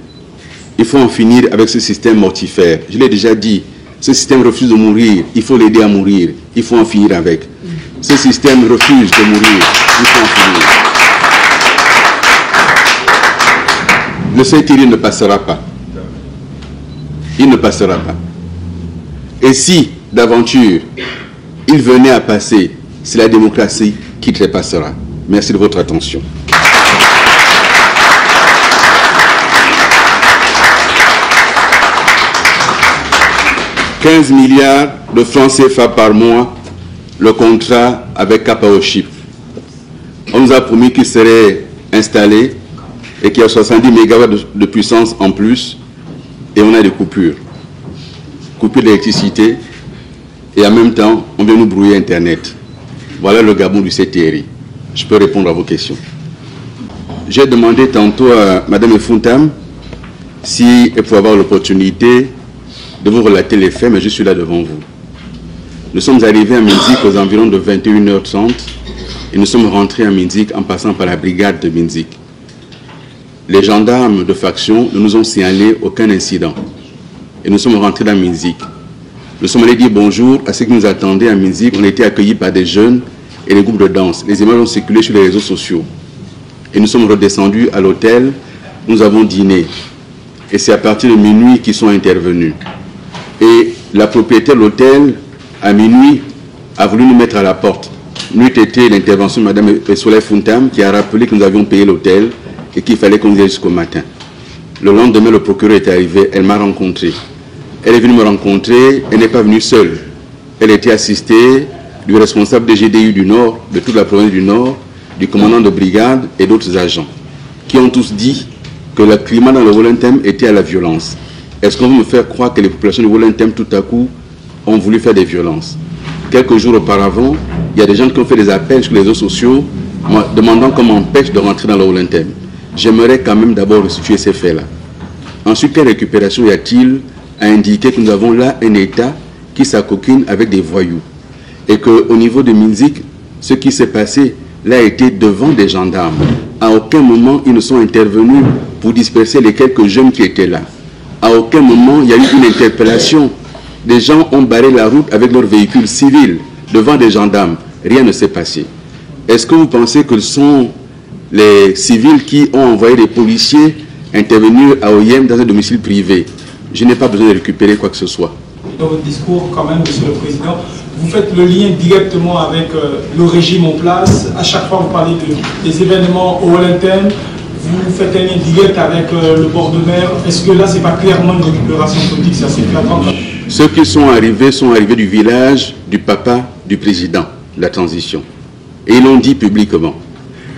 Il faut en finir avec ce système mortifère. Je l'ai déjà dit, ce système refuse de mourir. Il faut l'aider à mourir. Il faut en finir avec. Ce système refuse de mourir. Il faut en finir. Le Saint-Thierry ne passera pas. Il ne passera pas. Et si, d'aventure, il venait à passer, c'est la démocratie qui trépassera. Merci de votre attention. « 15 milliards de francs CFA par mois, le contrat avec Capaoship. On nous a promis qu'il serait installé et qu'il y a 70 MW de puissance en plus, et on a des coupures. Coupure d'électricité, et en même temps, on vient nous brouiller Internet. Voilà le Gabon du CTRI. Je peux répondre à vos questions. J'ai demandé tantôt à Mme Efoutam si elle pouvait avoir l'opportunité de vous relater les faits, mais je suis là devant vous. Nous sommes arrivés à Minzik aux environs de 21h30 et nous sommes rentrés à Minzik en passant par la brigade de Minzik. Les gendarmes de faction ne nous ont signalé aucun incident et nous sommes rentrés dans Minzik. Nous sommes allés dire bonjour à ceux qui nous attendaient à Minzik. On a été accueillis par des jeunes et des groupes de danse. Les images ont circulé sur les réseaux sociaux. Et nous sommes redescendus à l'hôtel. Nous avons dîné. Et c'est à partir de minuit qu'ils sont intervenus. Et la propriétaire de l'hôtel, à minuit, a voulu nous mettre à la porte. N'eût été l'intervention de Mme Soleil Foutam qui a rappelé que nous avions payé l'hôtel et qu'il fallait qu'on y aille jusqu'au matin. Le lendemain, le procureur est arrivé. Elle m'a rencontré. Elle est venue me rencontrer. Elle n'est pas venue seule. Elle était assistée du responsable des GDU du Nord, de toute la province du Nord, du commandant de brigade et d'autres agents, qui ont tous dit que le climat dans le Wollentem était à la violence. Est-ce qu'on veut me faire croire que les populations du Wollentem, tout à coup, ont voulu faire des violences? Quelques jours auparavant, il y a des gens qui ont fait des appels sur les réseaux sociaux demandant qu'on m'empêche de rentrer dans le Wollentem. J'aimerais quand même d'abord restituer ces faits-là. Ensuite, quelle récupération y a-t-il à indiquer que nous avons là un État qui s'acoquine avec des voyous? Et qu'au niveau de Minzik, ce qui s'est passé là a été devant des gendarmes. À aucun moment, ils ne sont intervenus pour disperser les quelques jeunes qui étaient là. À aucun moment, il y a eu une interpellation. Des gens ont barré la route avec leurs véhicules civils devant des gendarmes. Rien ne s'est passé. Est-ce que vous pensez que ce sont les civils qui ont envoyé des policiers intervenir à Oyem dans un domicile privé? Je n'ai pas besoin de récupérer quoi que ce soit. Dans votre discours, quand même, Monsieur le Président, vous faites le lien directement avec le régime en place. À chaque fois, vous parlez des événements au Wellington. Vous faites un lien direct avec le bord de mer. Est-ce que là, ce n'est pas clairement une récupération politique? C'est assez flagrant. Ceux qui sont arrivés du village du papa du président de la transition. Et ils l'ont dit publiquement.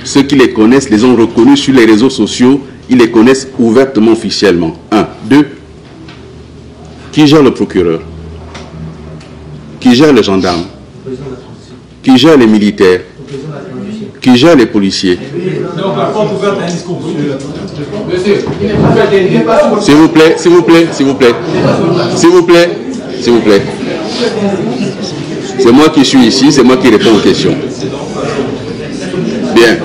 Ceux qui les connaissent les ont reconnus sur les réseaux sociaux. Ils les connaissent ouvertement, officiellement. 1. 2. Qui gère le procureur? Qui gère les gendarmes? Qui gère les militaires? Qui gère les policiers? Donc la porte ouverte à un discours politique. S'il vous plaît, s'il vous plaît, s'il vous plaît. S'il vous plaît, s'il vous plaît. C'est moi qui suis ici, c'est moi qui réponds aux questions. Bien.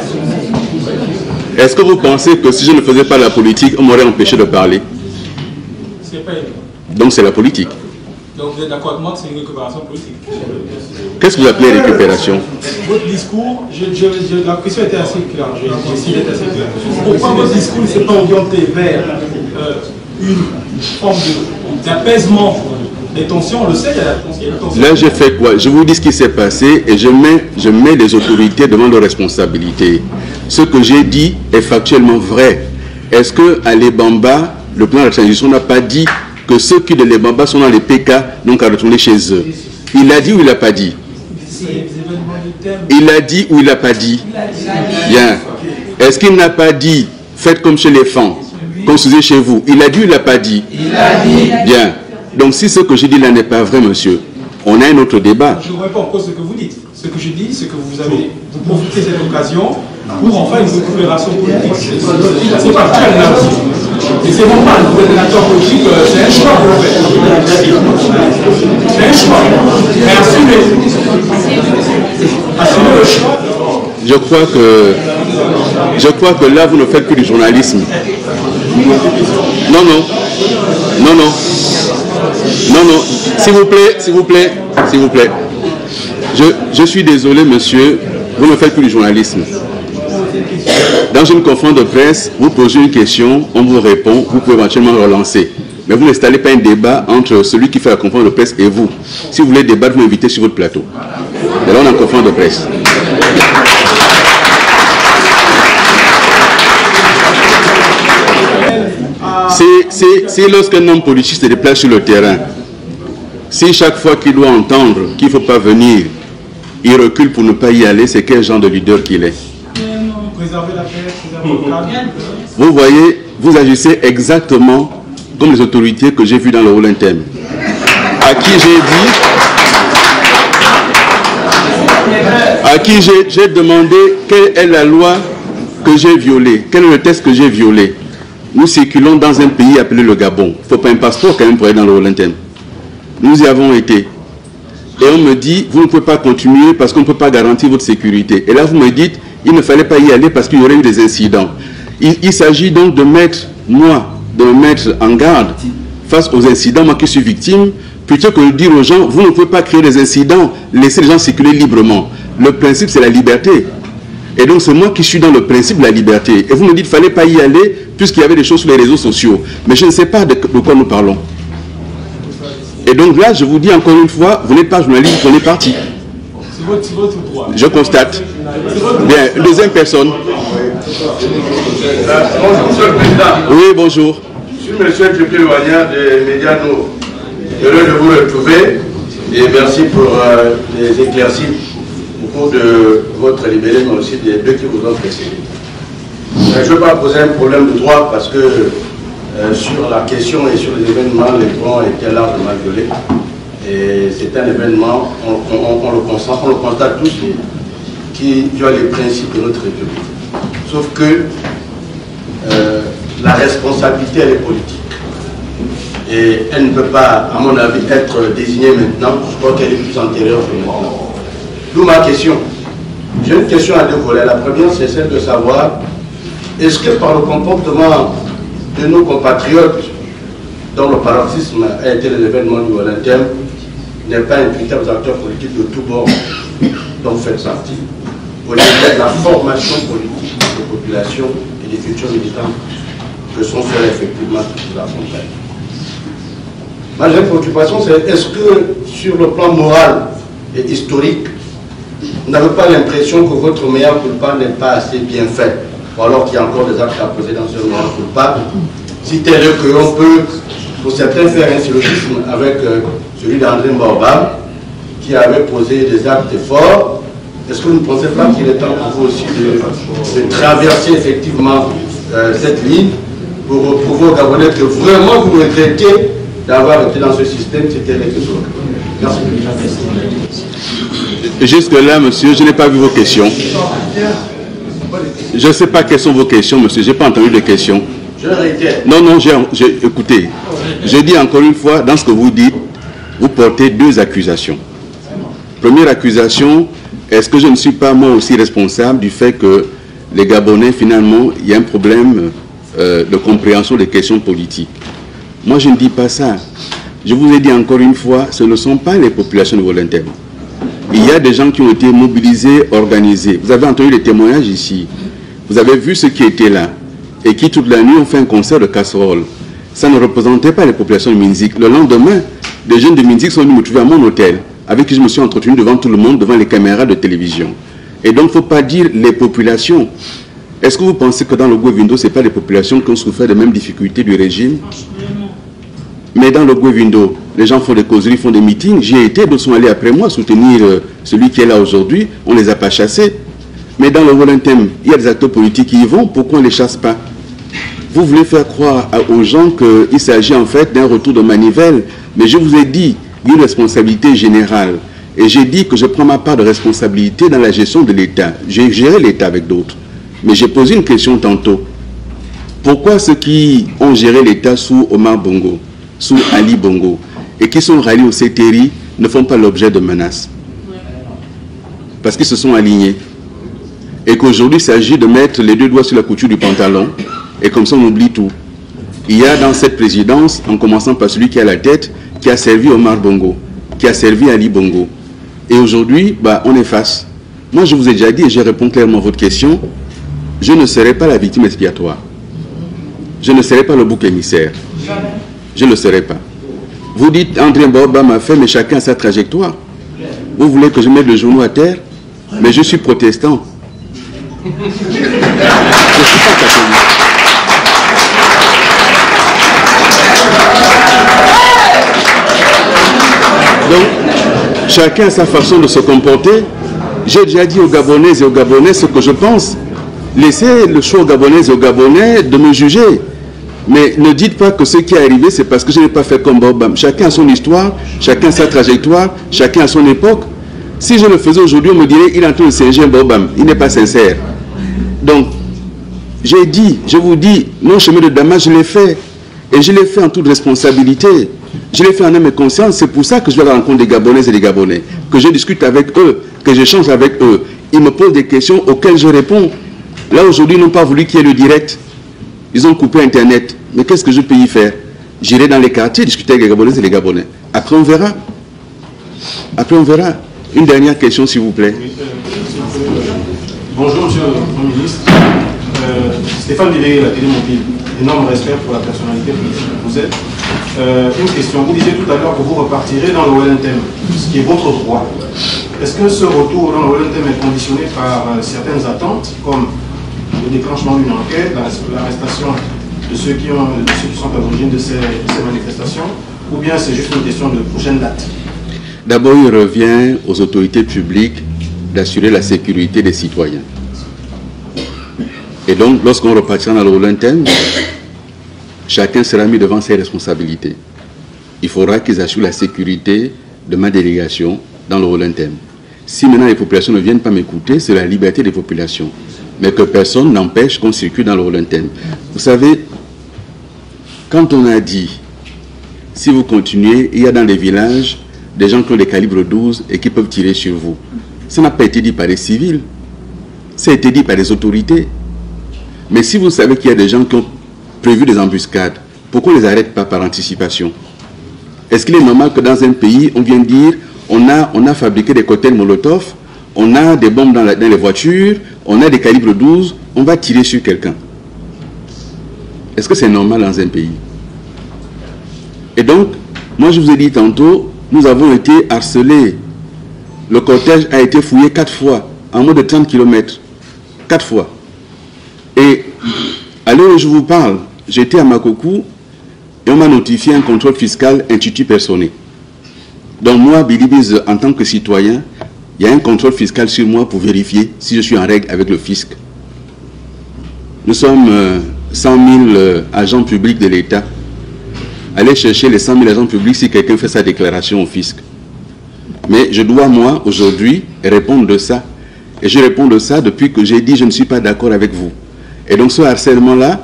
Est-ce que vous pensez que si je ne faisais pas la politique, on m'aurait empêché de parler? Donc c'est la politique. Donc vous êtes d'accord avec moi que c'est une récupération politique? Qu'est-ce que vous appelez récupération? Votre discours, la question était assez claire. J'ai essayé d'être assez clair. Pourquoi votre discours ne s'est pas orienté vers une forme d'apaisement des tensions? On le sait, il y a la tension. Là, j'ai fait quoi? Je vous dis ce qui s'est passé et je mets les autorités devant leurs responsabilités. Ce que j'ai dit est factuellement vrai. Est-ce qu'à l'Ebamba, le plan de la transition n'a pas dit que ceux qui de l'Ebamba sont dans les PK n'ont qu'à retourner chez eux? Il l'a dit ou il l'a pas dit? Il l'a dit ou il l'a pas dit? Bien. Est-ce qu'il n'a pas dit faites comme chez les femmes, comme vous faisiez chez vous? Il a dit ou il l'a pas dit? Il l'a dit. Bien. Donc si ce que je dis là n'est pas vrai, monsieur, on a un autre débat. Je ne remets pas en cause ce que vous dites. Ce que je dis, c'est que vous profitez de cette occasion pour en faire une récupération politique. C'est factuel là aussi. Et c'est normal, vous êtes un acteur politique, c'est un choix que vous faites. C'est un choix. Mais assumez le choix. Je crois que là, vous ne faites plus du journalisme. Non, non. Non, non. Non, non. S'il vous plaît, s'il vous plaît, s'il vous plaît. Je suis désolé, monsieur, vous ne faites plus du journalisme. Dans une conférence de presse, vous posez une question, on vous répond, vous pouvez éventuellement relancer. Mais vous n'installez pas un débat entre celui qui fait la conférence de presse et vous. Si vous voulez débattre, vous m'invitez sur votre plateau. Et là, on est en conférence de presse. C'est lorsqu'un homme politique se déplace sur le terrain, si chaque fois qu'il doit entendre qu'il ne faut pas venir, il recule pour ne pas y aller, c'est quel genre de leader qu'il est? Vous voyez, vous agissez exactement comme les autorités que j'ai vues dans le Wellington, à qui j'ai demandé quelle est la loi que j'ai violée, quel est le texte que j'ai violé. Nous circulons dans un pays appelé le Gabon. Il ne faut pas un passeport quand même pour aller dans le Wellington. Nous y avons été. Et on me dit, vous ne pouvez pas continuer parce qu'on ne peut pas garantir votre sécurité. Et là, vous me dites, il ne fallait pas y aller parce qu'il y aurait eu des incidents. Il s'agit donc de me mettre en garde face aux incidents, moi qui suis victime, plutôt que de dire aux gens, vous ne pouvez pas créer des incidents, laissez les gens circuler librement. Le principe, c'est la liberté. Et donc, c'est moi qui suis dans le principe de la liberté. Et vous me dites, il ne fallait pas y aller puisqu'il y avait des choses sur les réseaux sociaux. Mais je ne sais pas de quoi nous parlons. Et donc là, je vous dis encore une fois, vous n'êtes pas journaliste, vous prenez parti. C'est votre droit. Je constate. Bien, deuxième personne. Bonjour, Monsieur le Président. Oui, bonjour. Je suis Monsieur Djibril Wanya de Mediano. Heureux de vous retrouver et merci pour les éclaircies au cours de votre libellé, mais aussi des deux qui vous ont précédé. Je ne veux pas poser un problème de droit parce que sur la question et sur les événements, les droits étaient largement violés. Et c'est un événement, on le constate tous, qui viole les principes de notre République. Sauf que la responsabilité, elle est politique. Et elle ne peut pas, à mon avis, être désignée maintenant. Je crois qu'elle est plus antérieure que maintenant. D'où ma question. J'ai une question à deux volets. La première, c'est celle de savoir, est-ce que par le comportement de nos compatriotes, dont le paroxysme a été l'événement du Wellington, n'est pas imputable aux acteurs politiques de tous bords dont vous faites partie, au niveau de la formation politique des populations et des futurs militants que sont ceux effectivement qui vous accompagnent. Ma grande préoccupation, c'est est-ce que sur le plan moral, et historique, vous n'avez pas l'impression que votre mea culpa n'est pas assez bien fait, ou alors qu'il y a encore des actes à poser dans ce mea culpa, si tel est qu'on peut, pour certains, faire un syllogisme avec celui d'André Mbobam, qui avait posé des actes forts. Est-ce que vous ne pensez pas qu'il est temps pour vous aussi de traverser effectivement cette ligne pour prouver aux Gabonais que vraiment vous regrettez d'avoir été dans ce système, c'était les autres? Merci. Jusque-là, monsieur, je n'ai pas vu vos questions. Je ne sais pas quelles sont vos questions, monsieur. Je n'ai pas entendu de questions. Je réitère. Non, non, écoutez. Je dis encore une fois, dans ce que vous dites, vous portez deux accusations. Première accusation, est-ce que je ne suis pas moi aussi responsable du fait que les Gabonais, finalement, il y a un problème de compréhension des questions politiques? Moi, je ne dis pas ça. Je vous ai dit encore une fois, ce ne sont pas les populations de volontaires. Il y a des gens qui ont été mobilisés, organisés. Vous avez entendu les témoignages ici. Vous avez vu ceux qui étaient là et qui, toute la nuit, ont fait un concert de casserole. Ça ne représentait pas les populations de Minzik. Le lendemain, des jeunes de Minzik sont venus me trouver à mon hôtel, avec qui je me suis entretenu devant tout le monde, devant les caméras de télévision. Et donc, il ne faut pas dire les populations. Est-ce que vous pensez que dans le Gouevindo, ce n'est pas les populations qui ont souffert des mêmes difficultés du régime? Mais dans le Gouevindo, les gens font des causeries, font des meetings. J'y ai été, d'autres sont allés après moi soutenir celui qui est là aujourd'hui. On ne les a pas chassés. Mais dans le Wolontem, il y a des acteurs politiques qui y vont. Pourquoi on ne les chasse pas? Vous voulez faire croire aux gens qu'il s'agit en fait d'un retour de manivelle. Mais je vous ai dit, il y a une responsabilité générale. Et j'ai dit que je prends ma part de responsabilité dans la gestion de l'État. J'ai géré l'État avec d'autres. Mais j'ai posé une question tantôt. Pourquoi ceux qui ont géré l'État sous Omar Bongo, sous Ali Bongo, et qui sont ralliés au CTRI, ne font pas l'objet de menaces? Parce qu'ils se sont alignés. Et qu'aujourd'hui, il s'agit de mettre les deux doigts sur la couture du pantalon, et comme ça, on oublie tout. Il y a dans cette présidence, en commençant par celui qui a la tête, qui a servi Omar Bongo, qui a servi Ali Bongo. Et aujourd'hui, on est face. Moi, je vous ai déjà dit, et je réponds clairement à votre question, je ne serai pas la victime expiatoire. Je ne serai pas le bouc émissaire. Je ne le serai pas. Vous dites, André Mbobam m'a fait, mais chacun a sa trajectoire. Vous voulez que je mette le genou à terre? Mais je suis protestant. Je ne suis pas catholique. Donc, chacun a sa façon de se comporter. J'ai déjà dit aux Gabonaises et aux Gabonais ce que je pense. Laissez le choix aux Gabonaises et aux Gabonais de me juger. Mais ne dites pas que ce qui est arrivé, c'est parce que je n'ai pas fait comme Mbobam. Chacun a son histoire, chacun a sa trajectoire, chacun a son époque. Si je le faisais aujourd'hui, on me dirait il est en train de singer Mbobam. Il n'est pas sincère. Donc, j'ai dit, je vous dis, mon chemin de Damas, je l'ai fait. Et je l'ai fait en toute responsabilité. Je l'ai fait en âme et conscience. C'est pour ça que je vais à la rencontre des Gabonaises et des Gabonais. Que je discute avec eux, que j'échange avec eux. Ils me posent des questions auxquelles je réponds. Là, aujourd'hui, ils n'ont pas voulu qu'il y ait le direct. Ils ont coupé Internet. Mais qu'est-ce que je peux y faire? J'irai dans les quartiers discuter avec les Gabonaises et les Gabonais. Après, on verra. Après, on verra. Une dernière question, s'il vous plaît. Bonjour, monsieur le Premier ministre. Stéphane Délégué, la télé mobile. Énorme respect pour la personnalité politique que vous êtes. Une question. Vous disiez tout à l'heure que vous repartirez dans le Wolontem, ce qui est votre droit. Est-ce que ce retour dans le Wolontem est conditionné par certaines attentes, comme le déclenchement d'une enquête, l'arrestation de ceux qui sont à l'origine de ces manifestations, ou bien c'est juste une question de prochaine date? D'abord, il revient aux autorités publiques d'assurer la sécurité des citoyens. Et donc, lorsqu'on repartira dans le Wolontem, chacun sera mis devant ses responsabilités. Il faudra qu'ils assurent la sécurité de ma délégation dans le Wolontem. Si maintenant les populations ne viennent pas m'écouter, c'est la liberté des populations. Mais que personne n'empêche qu'on circule dans le Wolontem. Vous savez, quand on a dit, si vous continuez, il y a dans les villages des gens qui ont des calibres 12 et qui peuvent tirer sur vous. Ça n'a pas été dit par les civils. Ça a été dit par les autorités. Mais si vous savez qu'il y a des gens qui ont prévu des embuscades, pourquoi on ne les arrête pas par anticipation? Est-ce qu'il est normal que dans un pays, on vienne dire, on a fabriqué des cocktails Molotov, on a des bombes dans les voitures, on a des calibres 12, on va tirer sur quelqu'un? Est-ce que c'est normal dans un pays? Et donc, moi je vous ai dit tantôt, nous avons été harcelés Le cortège a été fouillé 4 fois, en moins de 30 km. 4 fois. Et à l'heure où je vous parle, j'étais à Makokou et on m'a notifié un contrôle fiscal intitulé personné. Donc moi, Bilibiz, en tant que citoyen, il y a un contrôle fiscal sur moi pour vérifier si je suis en règle avec le fisc. Nous sommes 100 000 agents publics de l'État. Allez chercher les 100 000 agents publics si quelqu'un fait sa déclaration au fisc. Mais je dois, moi, aujourd'hui, répondre de ça. Et je réponds de ça depuis que j'ai dit je ne suis pas d'accord avec vous. Et donc ce harcèlement-là,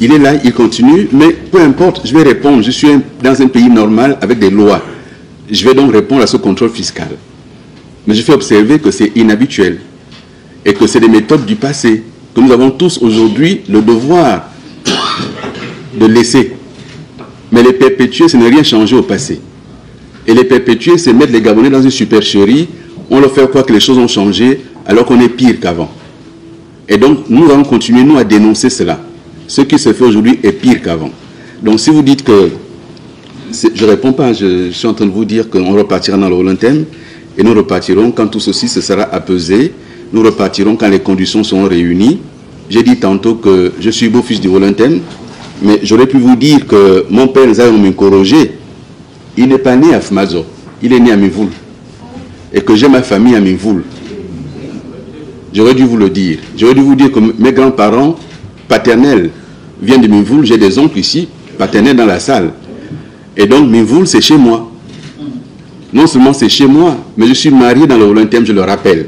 il est là, il continue, mais peu importe, je vais répondre. Je suis dans un pays normal avec des lois. Je vais donc répondre à ce contrôle fiscal. Mais je fais observer que c'est inhabituel et que c'est des méthodes du passé que nous avons tous aujourd'hui le devoir de laisser. Mais les perpétuer, ce n'est rien changé au passé. Et les perpétuer, c'est mettre les Gabonais dans une supercherie. On leur fait croire que les choses ont changé alors qu'on est pire qu'avant. Et donc, nous allons continuer, nous, à dénoncer cela. Ce qui se fait aujourd'hui est pire qu'avant. Donc, si vous dites que... Je ne réponds pas, je suis en train de vous dire qu'on repartira dans le Wolontem et nous repartirons quand tout ceci se sera apaisé. Nous repartirons quand les conditions seront réunies. J'ai dit tantôt que je suis beau-fils du Wolontem, mais j'aurais pu vous dire que mon père Nzaï Minkoroger, il n'est pas né à Fmazo, il est né à Mivoul. Et que j'ai ma famille à Mivoul. J'aurais dû vous le dire. J'aurais dû vous dire que mes grands-parents paternels viennent de Mivoul. J'ai des oncles ici, paternels dans la salle. Et donc Mivoul, c'est chez moi. Non seulement c'est chez moi, mais je suis marié dans le Wolontem, je le rappelle.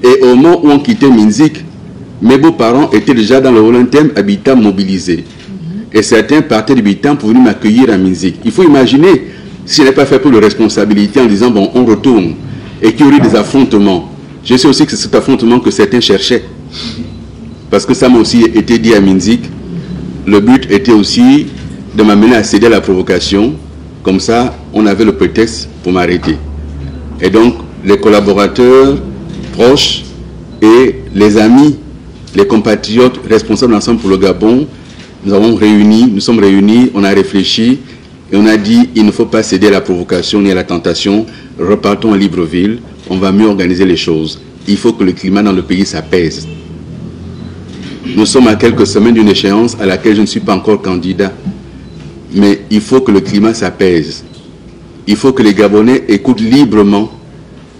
Et au moment où on quittait Minzik, mes beaux-parents étaient déjà dans le Wolontem, habitant mobilisés. Et certains partaient d'habitant pour venir m'accueillir à Minzik. Il faut imaginer, si je n'ai pas fait pour de responsabilité en disant, bon, on retourne, et qu'il y aurait des affrontements. Je sais aussi que c'est cet affrontement que certains cherchaient. Parce que ça m'a aussi été dit à Minzik. Le but était aussi de m'amener à céder à la provocation. Comme ça, on avait le prétexte pour m'arrêter. Et donc, les collaborateurs proches et les amis, les compatriotes responsables ensemble pour le Gabon, nous sommes réunis, on a réfléchi et on a dit il ne faut pas céder à la provocation ni à la tentation. Repartons à Libreville, on va mieux organiser les choses. Il faut que le climat dans le pays s'apaise. Nous sommes à quelques semaines d'une échéance à laquelle je ne suis pas encore candidat. Mais il faut que le climat s'apaise. Il faut que les Gabonais écoutent librement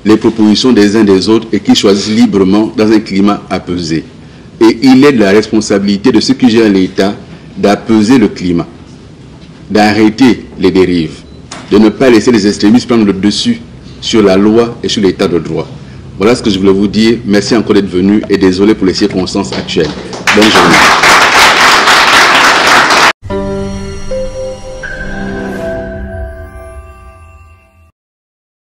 les propositions des uns des autres et qu'ils choisissent librement dans un climat apaisé. Et il est de la responsabilité de ceux qui gèrent l'État d'apaiser le climat, d'arrêter les dérives, de ne pas laisser les extrémistes prendre le dessus sur la loi et sur l'état de droit. Voilà ce que je voulais vous dire. Merci encore d'être venu et désolé pour les circonstances actuelles. Bonne journée.